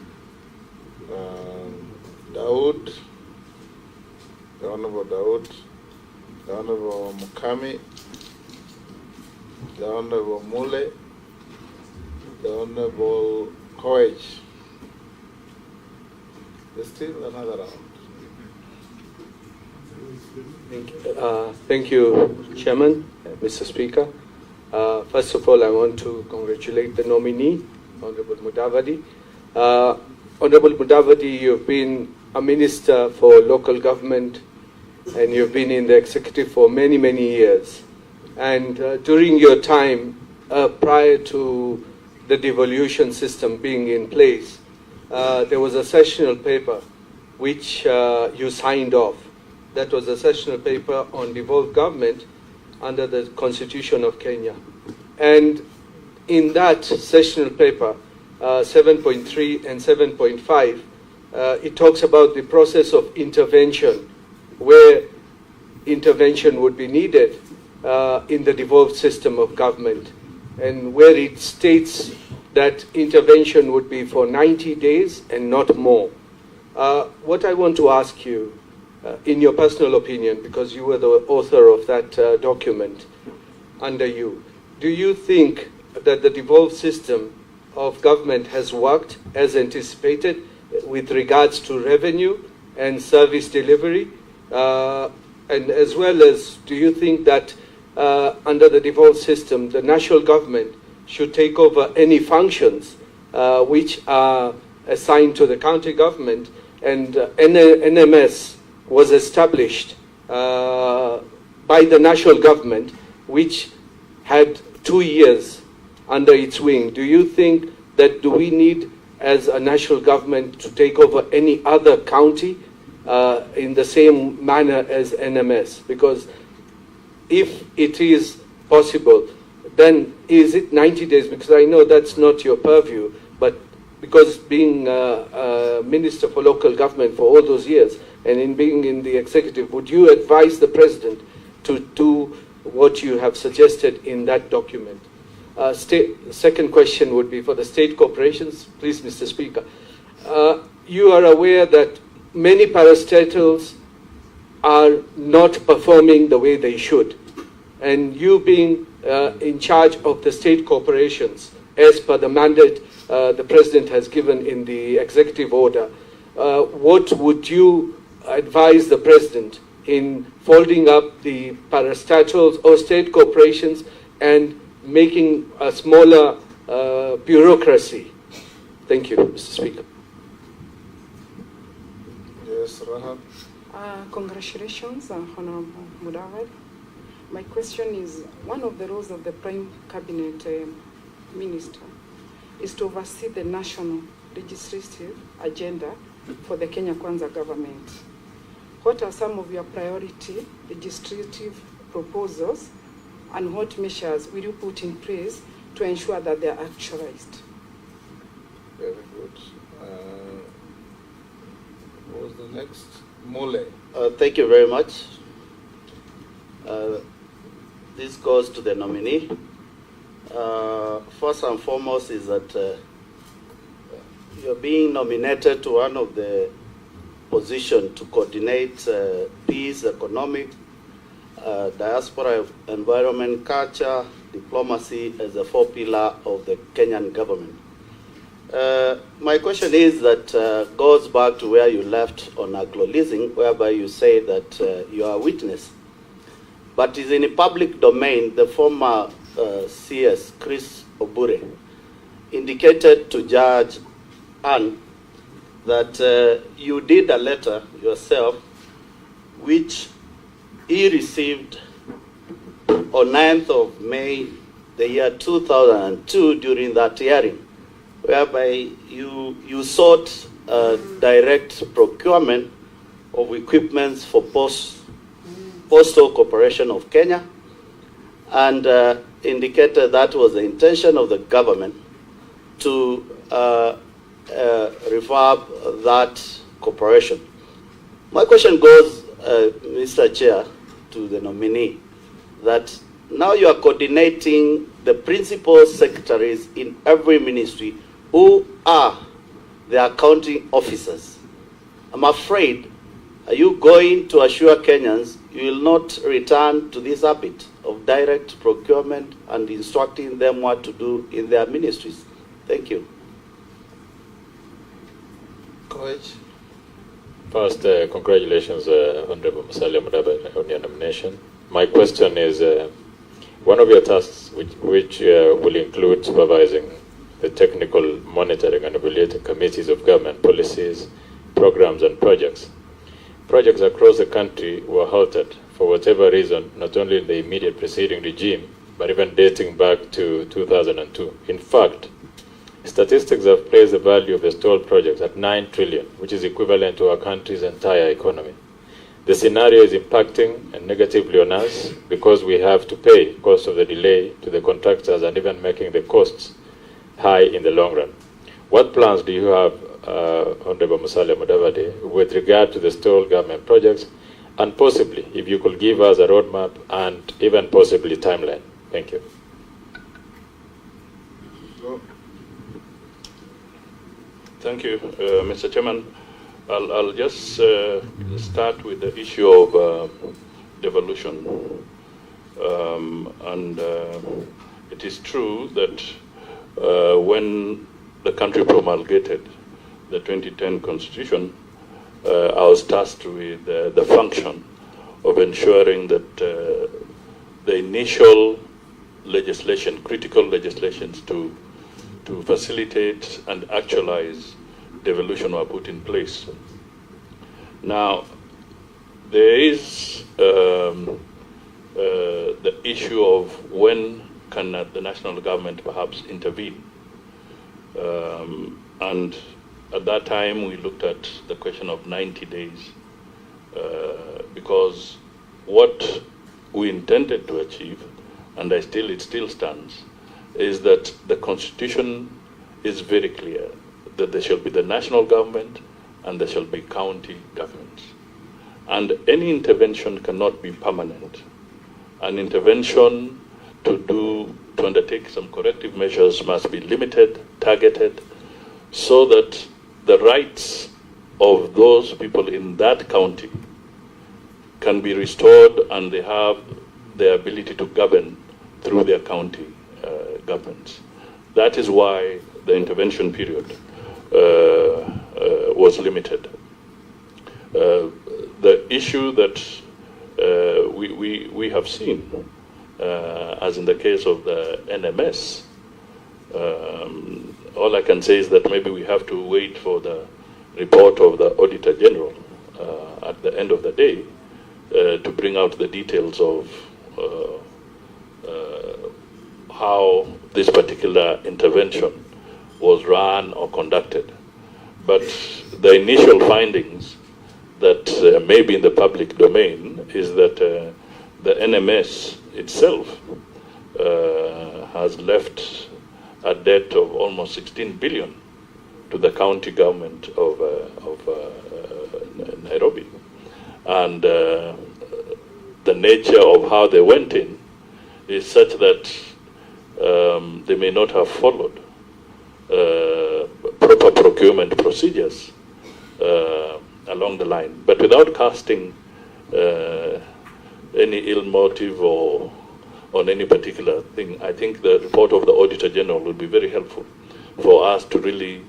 Daud, the Honorable Daud, the Honorable Mukami, the Honorable Mule, the Honorable Koech. There's still another round. Thank you, Chairman, Mr. Speaker. First of all, I want to congratulate the nominee, Honorable Mudavadi. Honorable Mudavadi, you've been a minister for local government and you've been in the executive for many, many years. And during your time, prior to the devolution system being in place, there was a sessional paper which you signed off. That was a sessional paper on devolved government under the Constitution of Kenya. And in that sessional paper, 7.3 and 7.5, it talks about the process of intervention, where intervention would be needed in the devolved system of government, and where it states that intervention would be for 90 days and not more. What I want to ask you, in your personal opinion, because you were the author of that document under you, do you think that the devolved system of government has worked as anticipated with regards to revenue and service delivery? And as well as, do you think that under the devolved system, the national government should take over any functions which are assigned to the county government, and NMS was established by the national government, which had 2 years under its wing? Do you think that do we need as a national government to take over any other county in the same manner as NMS? Because if it is possible, then is it 90 days? Because I know that's not your purview, but because being a minister for local government for all those years, and in being in the executive, would you advise the president to do what you have suggested in that document? Second question would be for the state corporations. Please, Mr. Speaker. You are aware that many parastatals are not performing the way they should. And you being in charge of the state corporations, as per the mandate the president has given in the executive order, what would you advise the president in folding up the parastatals or state corporations and making a smaller bureaucracy? Thank you, Mr. Speaker. Yes, Rahab. Congratulations, Honorable Mudavadi. My question is, one of the roles of the Prime Cabinet Minister is to oversee the national legislative agenda for the Kenya Kwanza government. What are some of your priority legislative proposals, and what measures will you put in place to ensure that they are actualized? Very good. What was the next? Mule. Thank you very much. This goes to the nominee. First and foremost is that you're being nominated to one of the positions to coordinate peace, economic, diaspora, environment, culture, diplomacy as a 4 pillar of the Kenyan government. My question is that goes back to where you left on agro-leasing, whereby you say that you are a witness. But is in a public domain, the former CS, Chris Obure, indicated to Judge Ann that you did a letter yourself, which he received on 9th of May, the year 2002, during that hearing, whereby you sought direct procurement of equipments for Postal Corporation of Kenya, and indicated that was the intention of the government to refurb that corporation. My question goes, Mr. Chair, to the nominee, that now you are coordinating the principal secretaries in every ministry who are the accounting officers. I'm afraid, are you going to assure Kenyans you will not return to this habit of direct procurement and instructing them what to do in their ministries? Thank you. Coach. First, congratulations, Honorable Musalia on your nomination. My question is, one of your tasks, which will include supervising the technical monitoring and evaluating committees of government policies, programs, and projects. Projects across the country were halted for whatever reason, not only in the immediate preceding regime, but even dating back to 2002. In fact, statistics have placed the value of the stalled projects at 9 trillion, which is equivalent to our country's entire economy. The scenario is impacting and negatively on us because we have to pay cost of the delay to the contractors and even making the costs high in the long run. What plans do you have, Honorable Musalia Mudavadi, with regard to the stalled government projects, and possibly, if you could give us a roadmap and even possibly timeline? Thank you. Thank you, Mr. Chairman. I'll just start with the issue of devolution. It is true that when the country promulgated the 2010 Constitution, I was tasked with the function of ensuring that the initial legislation, critical legislations to facilitate and actualize devolution were put in place. Now, there is the issue of when can the national government perhaps intervene. And at that time, we looked at the question of 90 days because what we intended to achieve, and it still stands, is that the Constitution is very clear that there shall be the national government and there shall be county governments. And any intervention cannot be permanent. An intervention to undertake some corrective measures must be limited, targeted, so that the rights of those people in that county can be restored and they have the ability to govern through their county governments. That is why the intervention period was limited. The issue that we have seen, as in the case of the NMS, all I can say is that maybe we have to wait for the report of the Auditor General at the end of the day to bring out the details of how this particular intervention was run or conducted. But the initial findings that may be in the public domain is that the NMS itself has left a debt of almost 16 billion to the county government of Nairobi. And the nature of how they went in is such that they may not have followed proper procurement procedures along the line. But without casting any ill motive or on any particular thing, I think the report of the Auditor General will be very helpful for us to really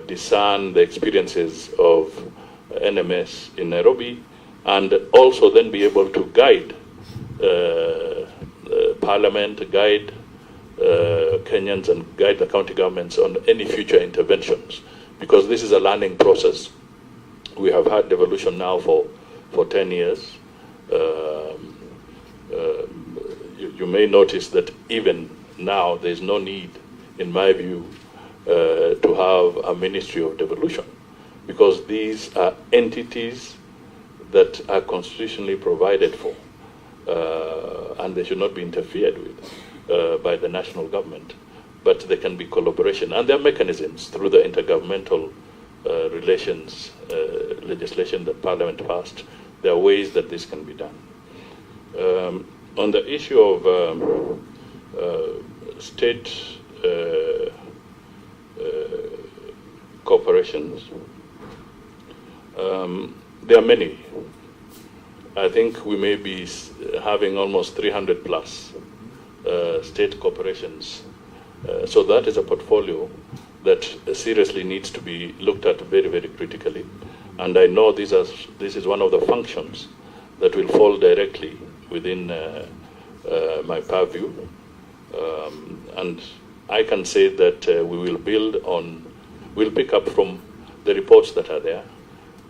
discern the experiences of NMS in Nairobi, and also then be able to guide Parliament, guide Kenyans, and guide the county governments on any future interventions, because this is a learning process. We have had devolution now for 10 years. You may notice that even now there is no need, in my view, to have a ministry of devolution, because these are entities that are constitutionally provided for, and they should not be interfered with by the national government, but there can be collaboration, and there are mechanisms through the intergovernmental relations legislation that Parliament passed. There are ways that this can be done. On the issue of state corporations, there are many. I think we may be having almost 300 plus state corporations. So that is a portfolio that seriously needs to be looked at very, very critically. And I know this is one of the functions that will fall directly within my purview. And I can say that we will build on, we'll pick up from the reports that are there.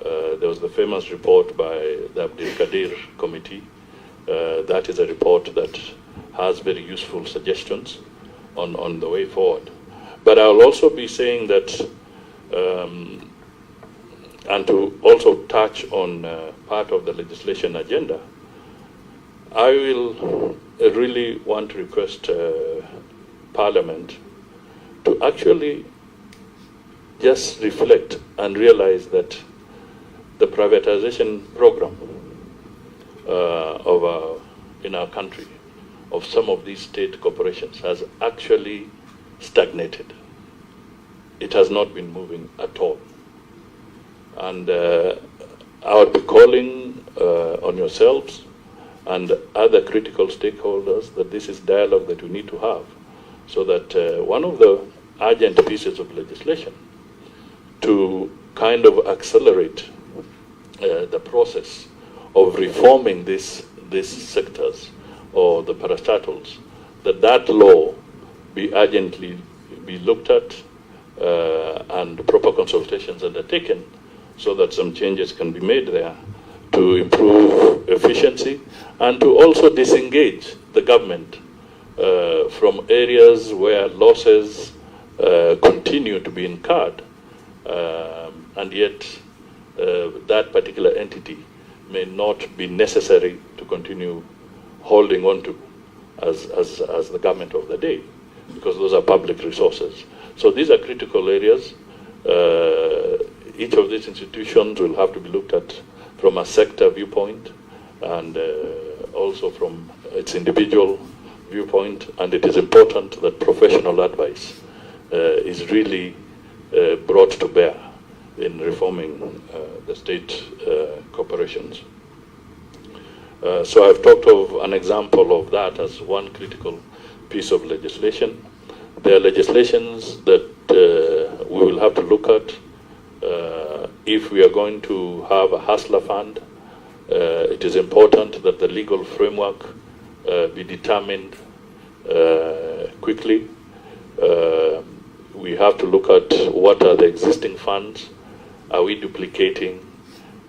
There was the famous report by the Abdul Qadir Committee. That is a report that has very useful suggestions on the way forward. But I'll also be saying that, and to also touch on part of the legislation agenda, I will really want to request Parliament to actually just reflect and realize that the privatization program in our country of some of these state corporations has actually stagnated. It has not been moving at all. And I would be calling on yourselves and other critical stakeholders that this is dialogue that we need to have, so that one of the urgent pieces of legislation to kind of accelerate the process of reforming these sectors or the parastatals, that law be urgently be looked at and proper consultations undertaken so that some changes can be made there to improve efficiency and to also disengage the government from areas where losses continue to be incurred, and yet that particular entity may not be necessary to continue holding on to as the government of the day, because those are public resources. So these are critical areas. Each of these institutions will have to be looked at from a sector viewpoint and also from its individual viewpoint, and it is important that professional advice is really brought to bear in reforming the state corporations. So I've talked of an example of that as one critical piece of legislation. There are legislations that we will have to look at. If we are going to have a hustler fund, it is important that the legal framework be determined quickly. We have to look at what are the existing funds. Are we duplicating?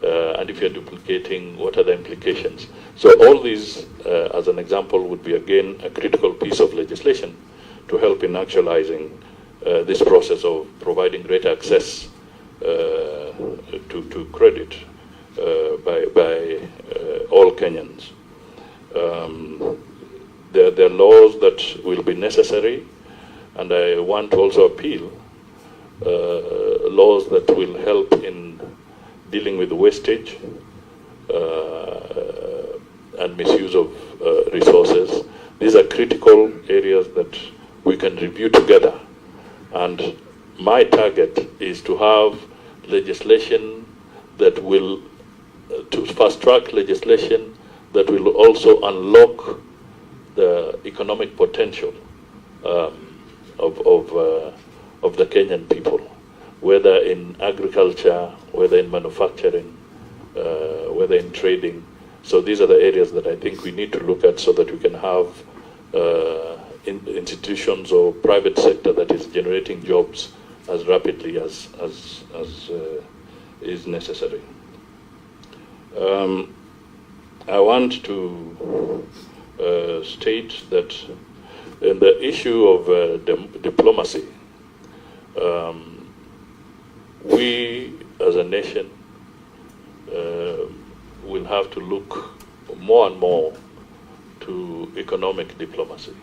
And if you're duplicating, what are the implications? So all these, as an example, would be again a critical piece of legislation to help in actualizing this process of providing greater access to credit by all Kenyans. There are laws that will be necessary, and I want to also appeal laws that will help in dealing with wastage and misuse of resources. These are critical areas that we can review together, and my target is to have legislation that will, to fast-track legislation that will also unlock the economic potential of the Kenyan people, whether in agriculture, whether in manufacturing, whether in trading. So these are the areas that I think we need to look at so that we can have institutions or private sector that is generating jobs as rapidly as is necessary. I want to state that in the issue of diplomacy, we as a nation, will have to look more and more to economic diplomacy.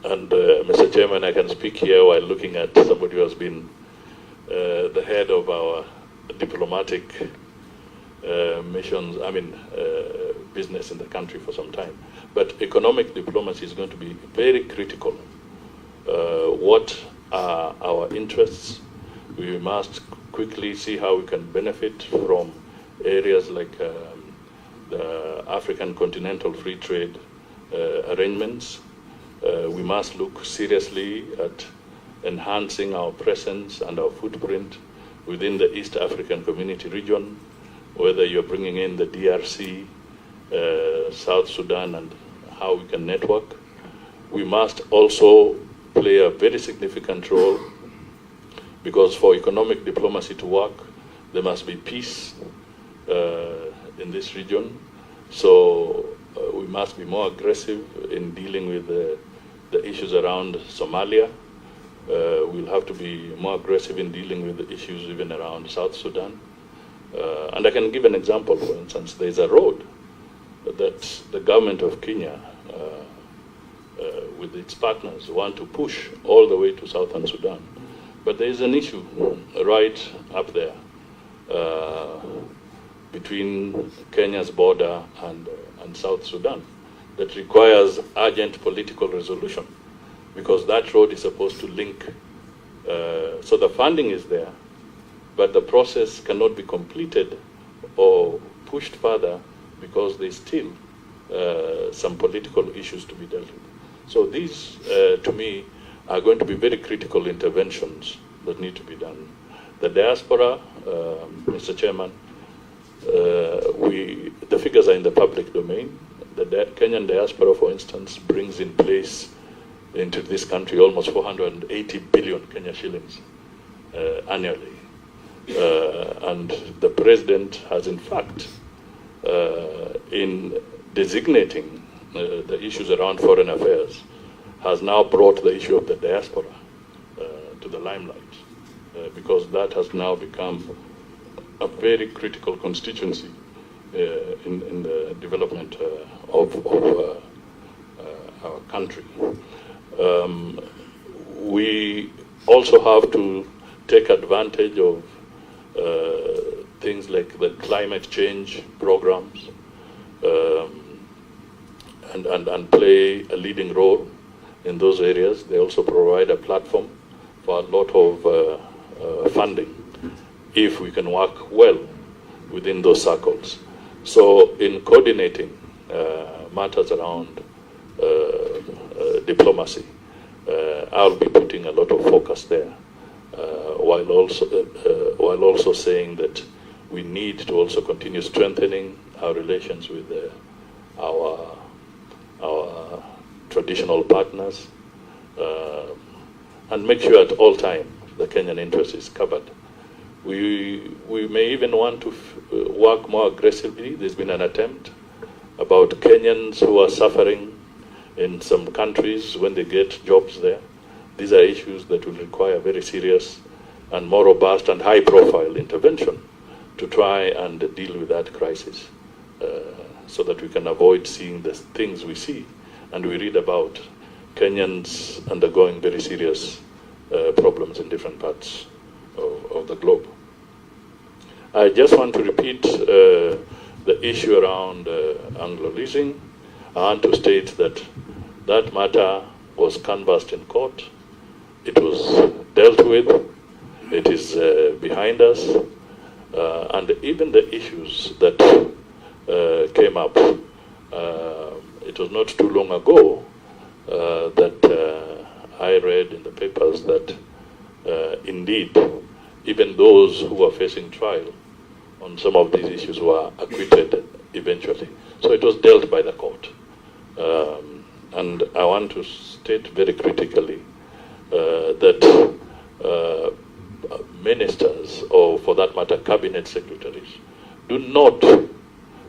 Mr. Chairman, I can speak here while looking at somebody who has been the head of our diplomatic missions, business in the country for some time. But economic diplomacy is going to be very critical. What are our interests? We must quickly see how we can benefit from areas like the African Continental Free Trade arrangements. We must look seriously at enhancing our presence and our footprint within the East African Community region, whether you're bringing in the DRC, South Sudan, and how we can network. We must also play a very significant role, because for economic diplomacy to work, there must be peace in this region. So we must be more aggressive in dealing with the issues around Somalia. We'll have to be more aggressive in dealing with the issues even around South Sudan. And I can give an example. For instance, there's a road that the government of Kenya, with its partners, want to push all the way to Southern Sudan. But there is an issue right up there between Kenya's border and South Sudan that requires urgent political resolution, because that road is supposed to link. So the funding is there, but the process cannot be completed or pushed further because there's still some political issues to be dealt with. So these, to me, are going to be very critical interventions that need to be done. The diaspora, Mr. Chairman, the figures are in the public domain. The Kenyan diaspora, for instance, brings in place into this country almost 480 billion Kenya shillings annually. And the president has, in fact, in designating the issues around foreign affairs, has now brought the issue of the diaspora to the limelight, because that has now become a very critical constituency in the development of our country. We also have to take advantage of things like the climate change programs and play a leading role in those areas. They also provide a platform for a lot of funding if we can work well within those circles. So in coordinating matters around diplomacy, I'll be putting a lot of focus there, while also saying that we need to also continue strengthening our relations with our traditional partners, and make sure at all time the Kenyan interest is covered. We may even want to work more aggressively. There's been an attempt about Kenyans who are suffering in some countries when they get jobs there. These are issues that will require very serious and more robust and high-profile intervention to try and deal with that crisis, so that we can avoid seeing the things we see and we read about Kenyans undergoing very serious problems in different parts of the globe. I just want to repeat the issue around Anglo leasing. I want to state that that matter was canvassed in court. It was dealt with. It is behind us. And even the issues that came up, it was not too long ago that I read in the papers that indeed even those who were facing trial on some of these issues were acquitted eventually. So it was dealt by the court. And I want to state very critically that ministers, or for that matter cabinet secretaries, do not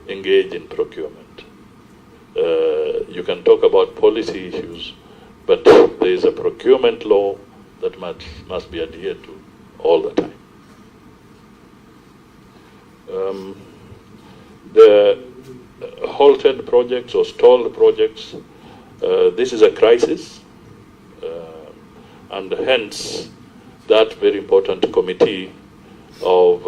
engage in procurement. You can talk about policy issues, but there is a procurement law that must be adhered to all the time. The halted projects or stalled projects, this is a crisis, and hence that very important committee of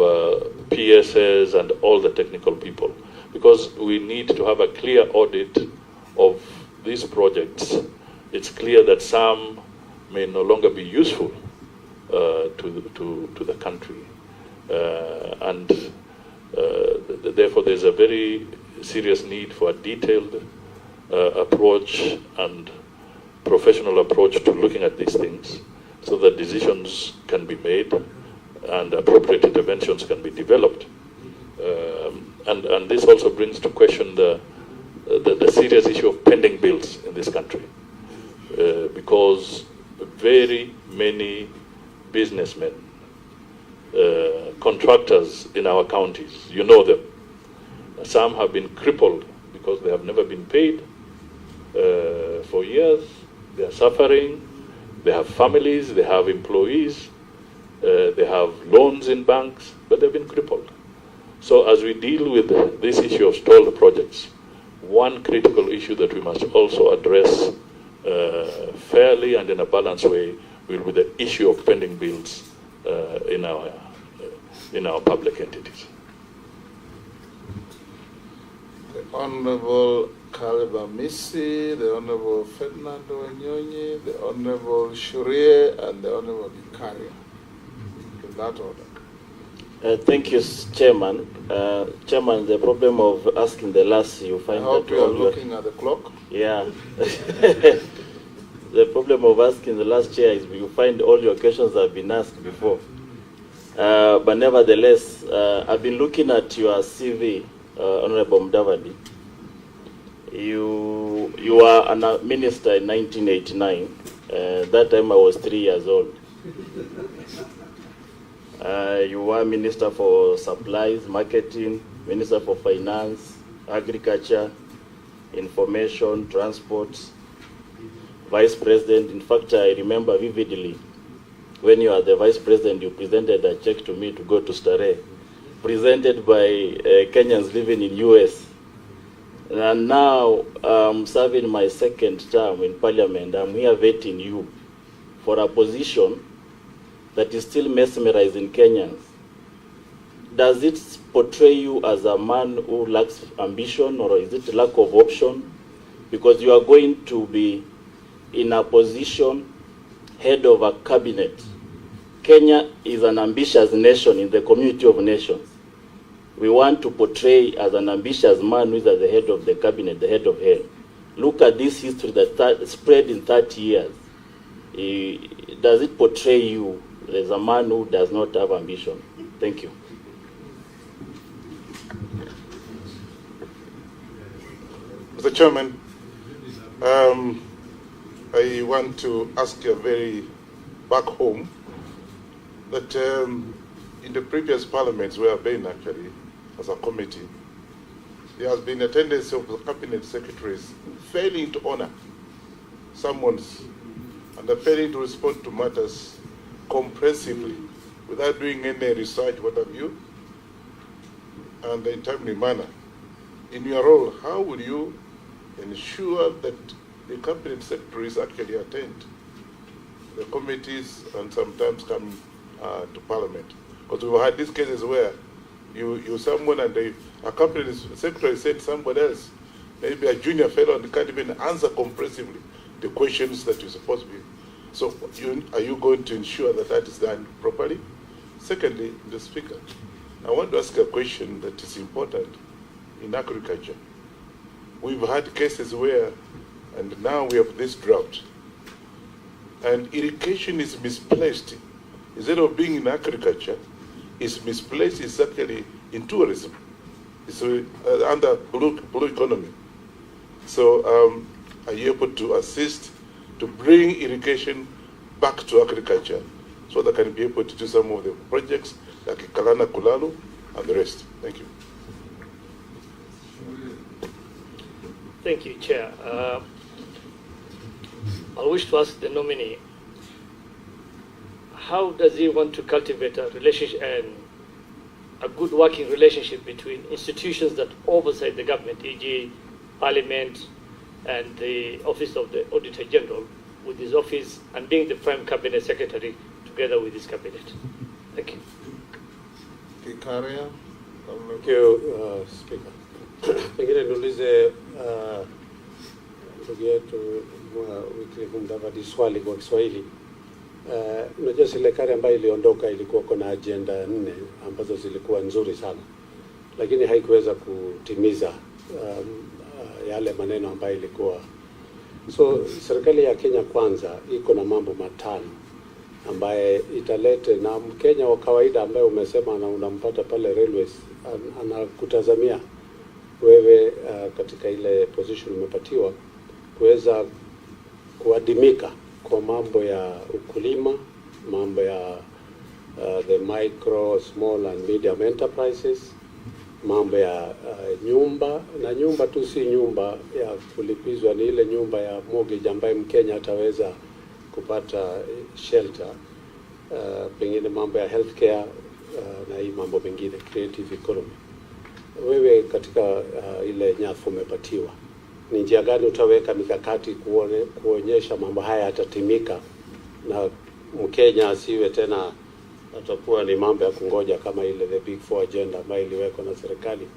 PSS and all the technical people, because we need to have a clear audit of these projects. It's clear that some may no longer be useful to the country, and therefore there's a very serious need for a detailed approach and professional approach to looking at these things, so that decisions can be made and appropriate interventions can be developed. And this also brings to question the serious issue of pending bills in this country, because very many businessmen, contractors in our counties, you know them, some have been crippled because they have never been paid for years. They are suffering. They have families, they have employees, they have loans in banks, but they've been crippled. So as we deal with this issue of stalled projects, one critical issue that we must also address fairly and in a balanced way will be the issue of pending bills in our public entities. The Honorable Caleb Misi, the Honorable Ferdinando Wanyonyi, the Honorable Shurie, and the Honorable Gucema. In that order. Thank you, Chairman. Chairman, the problem of asking the last, you find I hope that you are looking at the clock. Yeah. The problem of asking the last chair is you find all your questions have been asked before. But nevertheless, I've been looking at your CV, Honorable Mudavadi. You were a minister in 1989. That time I was 3 years old. You were Minister for Supplies, Marketing, Minister for Finance, Agriculture, Information, Transport, Vice President. In fact, I remember vividly when you were the Vice President, you presented a check to me to go to Starehe, presented by Kenyans living in US. And now, serving my second term in Parliament, I'm here vetting you for a position that is still mesmerizing Kenyans. Does it portray you as a man who lacks ambition, or is it lack of option? Because you are going to be in a position, head of a cabinet. Kenya is an ambitious nation in the community of nations. We want to portray as an ambitious man who is at the head of the cabinet, the head of head. Look at this history that spread in 30 years. Does it portray you as a man who does not have ambition? Thank you. Mr. Chairman, I want to ask you very back home that in the previous parliaments we have been actually, as a committee, there has been a tendency of the cabinet secretaries failing to honor summons and failing to respond to matters comprehensively without doing any research, what have you, and in a timely manner. In your role, how will you ensure that the cabinet secretaries actually attend the committees and sometimes come to parliament? Because we've had these cases where you someone and a cabinet secretary said somebody else, maybe a junior fellow, and can't even answer comprehensively the questions that you're supposed to be. So are you going to ensure that that is done properly? Secondly, the Speaker, I want to ask a question that is important in agriculture. We've had cases where, and now we have this drought, and irrigation is misplaced. Instead of being in agriculture, it's misplaced, it's actually in tourism. It's under blue economy. So are you able to assist to bring irrigation back to agriculture so that can be able to do some of the projects like Kalana Kulalu and the rest? Thank you. Thank you, Chair. I wish to ask the nominee, how does he want to cultivate a relationship and a good working relationship between institutions that oversight the government, e.g. Parliament and the Office of the Auditor General, with his office and being the Prime Cabinet Secretary together with his cabinet? Thank you. Kikaria. Thank you, Speaker. Pengine niulize ndugu yetu Wycliffe Mudavadi swali kwa Kiswahili. Unajua serikali ambayo iliondoka ilikuwa na agenda 4 ambazo zilikuwa nzuri sana, lakini haikuweza kutimiza yale maneno ambayo ilikuwa. So serikali ya Kenya Kwanza iko na mambo 5 ambaye italete, na Mkenya wa kawaida ambaye umesema na unampata pale railways anakutazamia wewe katika ile position umepatiwa kuweza kuadimika kwa mambo ya ukulima, mambo ya the micro, small and medium enterprises, mambo ya nyumba, na nyumba tu si nyumba ya kulipizwa, ni ile nyumba ya mortgage ambaye Mkenya ataweza kupata shelter, pengine mambo ya healthcare na hii mambo mengine, creative economy. Wewe katika ile nyafu umepatiwa, ni njia gani utaweka mikakati kuonyesha mambo haya yatatimika na Mkenya asiwe tena atakuwa ni mambo ya kungoja kama ile the big 4 agenda ambayo iliwekwa na serikali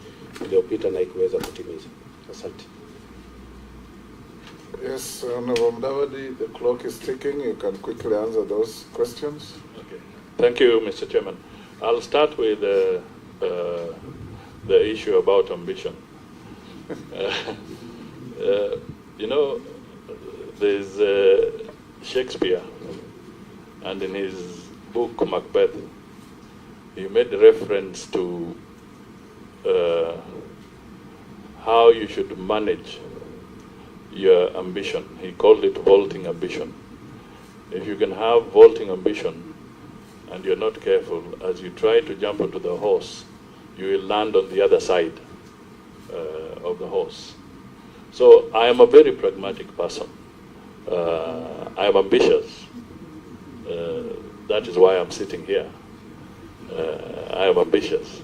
iliyopita na ikuweza kutimiza? Asante. Yes, Honorable Mudavadi, the clock is ticking. You can quickly answer those questions. Okay. Thank you, Mr. Chairman. I'll start with the issue about ambition. You know, there's Shakespeare, and in his book Macbeth, he made reference to how you should manage your ambition. He called it vaulting ambition. If you can have vaulting ambition and you're not careful, as you try to jump onto the horse, you will land on the other side of the horse. So I am a very pragmatic person. I am ambitious. That is why I'm sitting here. I am ambitious.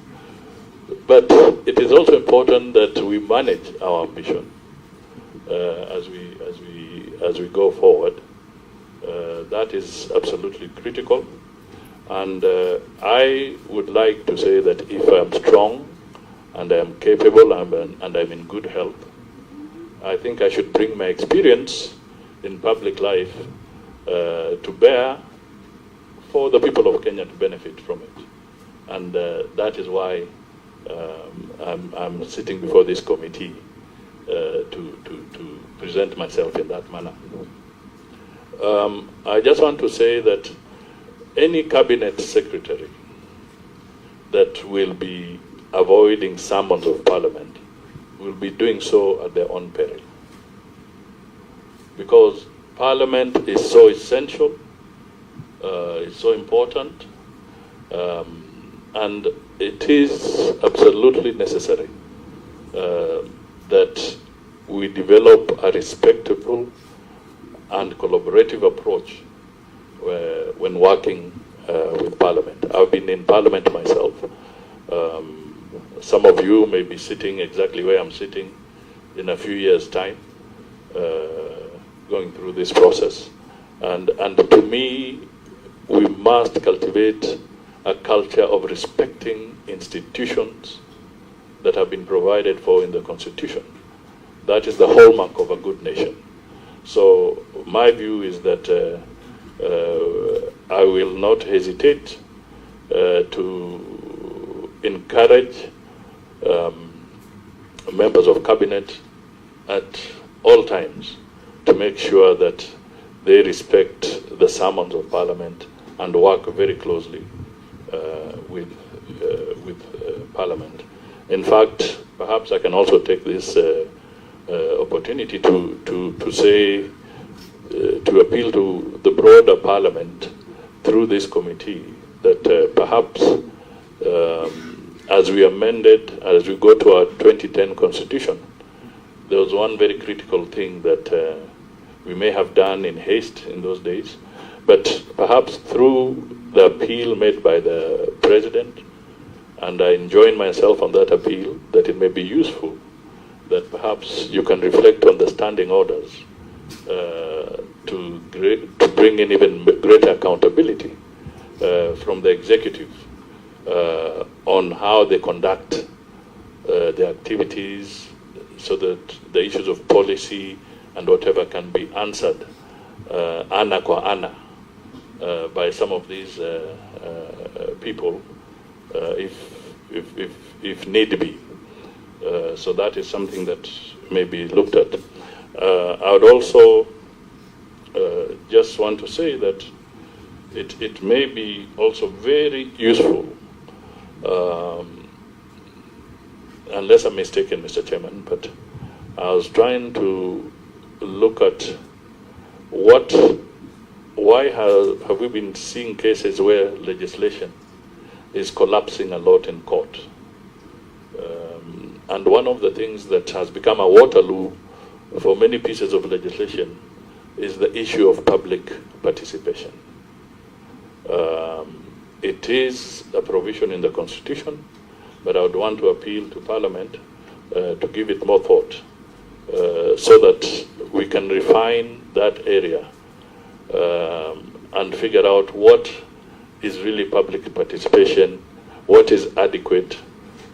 But it is also important that we manage our ambition as we go forward. That is absolutely critical. And I would like to say that if I'm strong and I'm capable and I'm in good health, I think I should bring my experience in public life to bear for the people of Kenya to benefit from it. And that is why I'm sitting before this committee to present myself in that manner. I just want to say that any cabinet secretary that will be avoiding summons of parliament will be doing so at their own peril. Because parliament is so essential, it's so important, and it is absolutely necessary that we develop a respectable and collaborative approach when working with Parliament. I've been in Parliament myself. Some of you may be sitting exactly where I'm sitting in a few years' time, going through this process. And to me, we must cultivate a culture of respecting institutions that have been provided for in the Constitution. That is the hallmark of a good nation. So my view is that I will not hesitate to encourage members of cabinet at all times to make sure that they respect the summons of Parliament and work very closely with Parliament. In fact, perhaps I can also take this opportunity to say, to appeal to the broader Parliament through this committee that perhaps as we amended, as we go to our 2010 Constitution, there was one very critical thing that we may have done in haste in those days, but perhaps through the appeal made by the President, and I join myself on that appeal, that it may be useful that perhaps you can reflect on the standing orders to bring in even greater accountability from the executive on how they conduct their activities, so that the issues of policy and whatever can be answered ana kwa ana by some of these people if need be. So that is something that may be looked at. I would also just want to say that it may be also very useful, unless I'm mistaken, Mr. Chairman, but I was trying to look at why have we been seeing cases where legislation is collapsing a lot in court. And one of the things that has become a Waterloo for many pieces of legislation is the issue of public participation. It is a provision in the Constitution, but I would want to appeal to Parliament to give it more thought so that we can refine that area and figure out what is really public participation, what is adequate,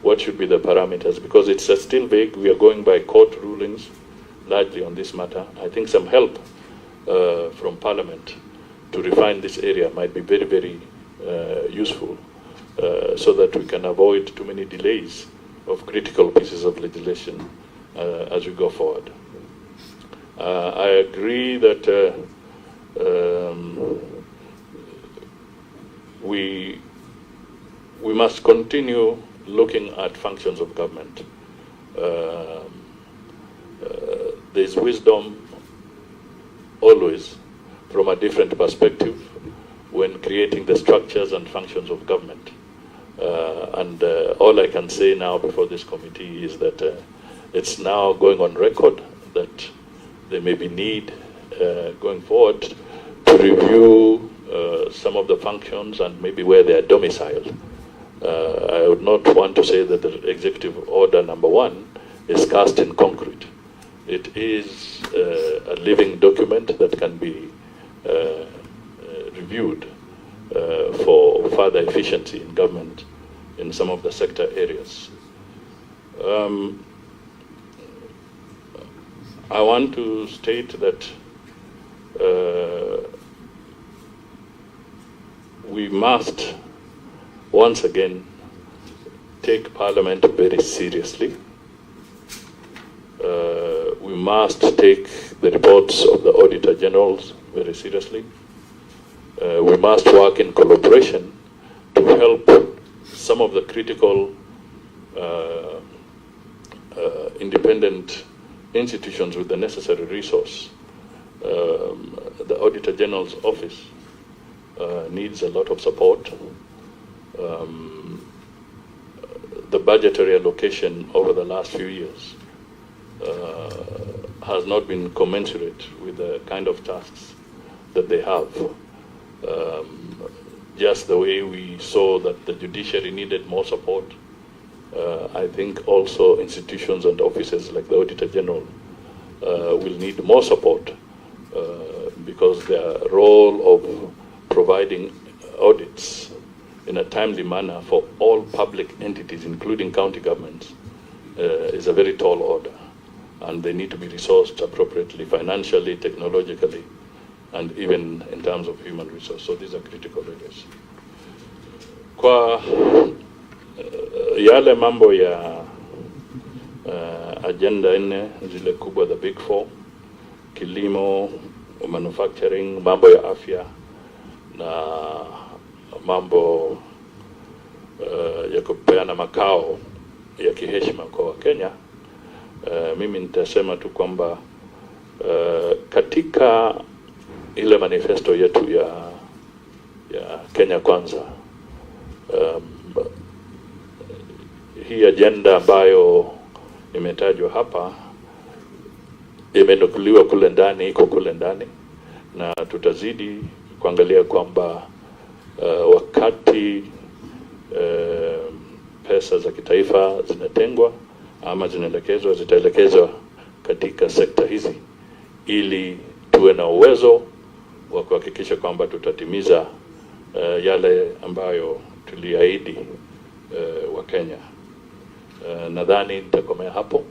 what should be the parameters, because it's still vague. We are going by court rulings largely on this matter. I think some help from Parliament to refine this area might be very, very useful so that we can avoid too many delays of critical pieces of legislation as we go forward. I agree that we must continue looking at functions of government. There's wisdom always from a different perspective when creating the structures and functions of government. And all I can say now before this committee is that it's now going on record that there may be need going forward to review some of the functions and maybe where they are domiciled. I would not want to say that the Executive Order number 1 is cast in concrete. It is a living document that can be reviewed for further efficiency in government in some of the sector areas. I want to state that we must once again take Parliament very seriously. We must take the reports of the Auditor Generals very seriously. We must work in collaboration to help some of the critical independent institutions with the necessary resource. The Auditor General's office needs a lot of support. The budgetary allocation over the last few years has not been commensurate with the kind of tasks that they have. Just the way we saw that the judiciary needed more support, I think also institutions and offices like the Auditor General will need more support because their role of providing audits in a timely manner for all public entities, including county governments, is a very tall order. And they need to be resourced appropriately, financially, technologically, and even in terms of human resource. So these are critical areas. Kwa yale mambo ya agenda 4 zile kubwa, the big 4, kilimo, manufacturing, mambo ya afya na mambo ya kupeana makao ya kiheshima kwa Kenya, mimi nitasema tu kwamba katika ile manifesto yetu ya Kenya Kwanza, hii agenda ambayo imetajwa hapa imenukuliwa kule ndani, iko kule ndani, na tutazidi kuangalia kwamba wakati pesa za kitaifa zinatengwa ama zitaelekezwa katika sekta hizi, ili tuwe na uwezo wa kuhakikisha kwamba tutatimiza yale ambayo tuliahidi wa Kenya. Nadhani nitakomea hapo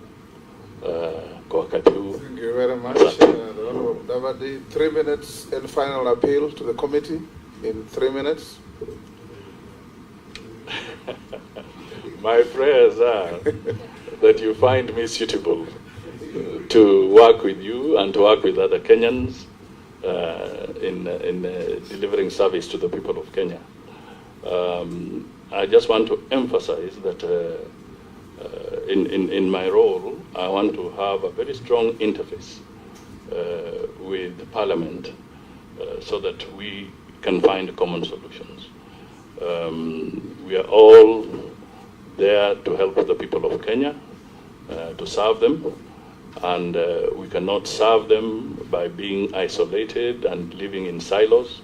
kwa wakati huu. Thank you very much, Honorable Mudavadi. 3 minutes and final appeal to the committee in 3 minutes. My prayers are that you find me suitable to work with you and to work with other Kenyans in delivering service to the people of Kenya. I just want to emphasize that in my role, I want to have a very strong interface with Parliament so that we can find common solutions. We are all there to help the people of Kenya, to serve them, and we cannot serve them by being isolated and living in silos.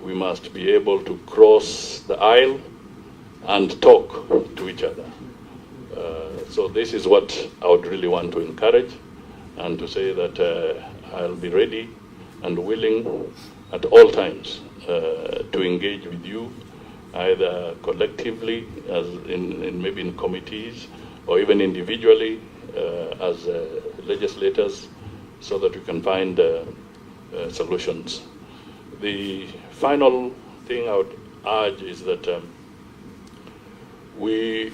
We must be able to cross the aisle and talk to each other. So this is what I would really want to encourage, and to say that I'll be ready and willing at all times to engage with you, either collectively, as in maybe in committees, or even individually as legislators, so that we can find solutions. The final thing I would urge is that we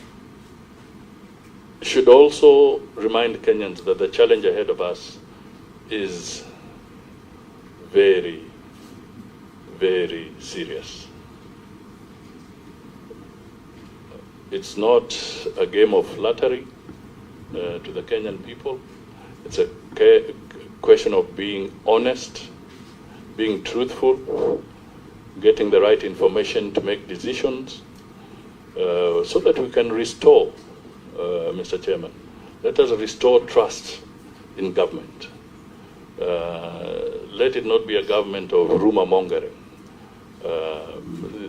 should also remind Kenyans that the challenge ahead of us is very, very serious. It's not a game of flattery to the Kenyan people. It's a question of being honest, being truthful, getting the right information to make decisions, so that we can restore, Mr. Chairman, let us restore trust in government. Let it not be a government of rumor mongering.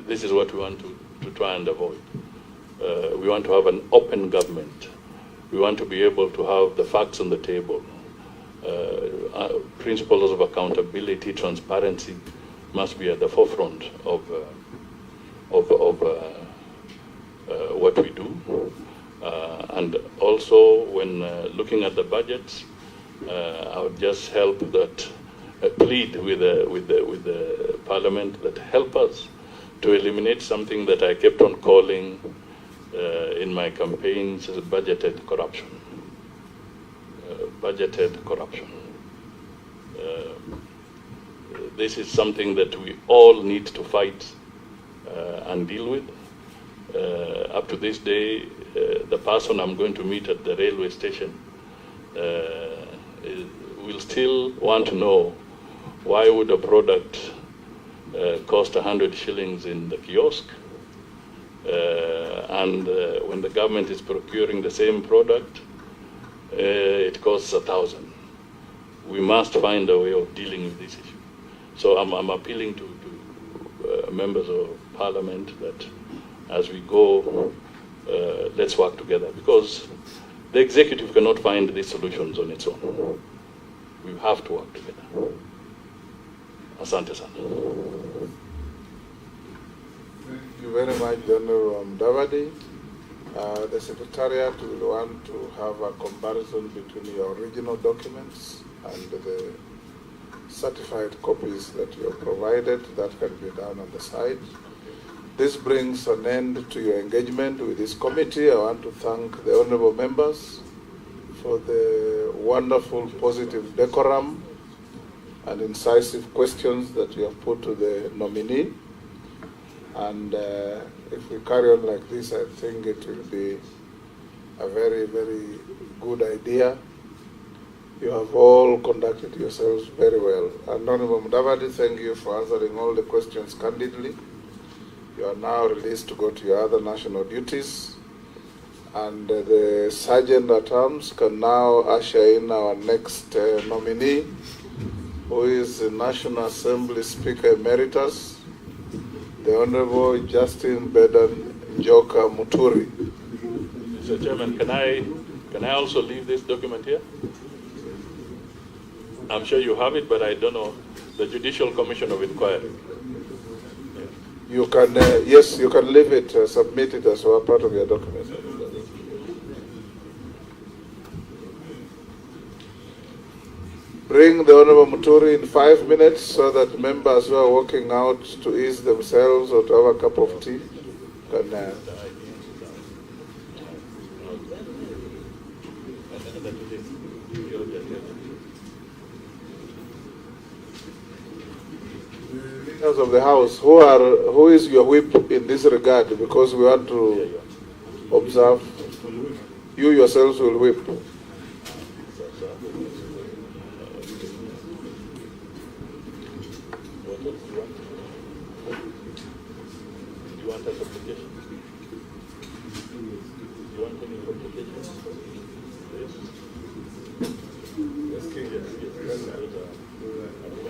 This is what we want to try and avoid. We want to have an open government. We want to be able to have the facts on the table. Principles of accountability, transparency must be at the forefront of what we do. And also, when looking at the budgets, I would just help that plead with the Parliament that help us to eliminate something that I kept on calling in my campaigns as budgeted corruption. Budgeted corruption. This is something that we all need to fight and deal with. Up to this day, the person I'm going to meet at the railway station will still want to know why would a product cost 100 shillings in the kiosk, and when the government is procuring the same product, it costs 1,000. We must find a way of dealing with this issue. So I'm appealing to members of Parliament that as we go, let's work together, because the executive cannot find these solutions on its own. We have to work together. Asante sana. Thank you very much, General Mudavadi. The Secretariat will want to have a comparison between your original documents and the certified copies that you have provided. That can be done on the side. This brings an end to your engagement with this committee. I want to thank the honorable members for the wonderful, positive decorum and incisive questions that you have put to the nominee. And if we carry on like this, I think it will be a very, very good idea. You have all conducted yourselves very well. And Honorable Mudavadi, thank you for answering all the questions candidly. You are now released to go to your other national duties. And the Sergeant at Arms can now usher in our next nominee, who is the National Assembly Speaker Emeritus, the Honorable Justin Bedan Njoka Muturi. Mr. Chairman, can I also leave this document here? I'm sure you have it, but I don't know. The Judicial Commission of Inquiry. You can, yes, you can leave it, submit it as well, part of your document. Bring the Honorable Muturi in 5 minutes so that members who are walking out to ease themselves or to have a cup of tea can... Leaders of the House, who is your whip in this regard? Because we want to observe. You yourselves will whip. You want a complication? You want any complications? Yes. Yes.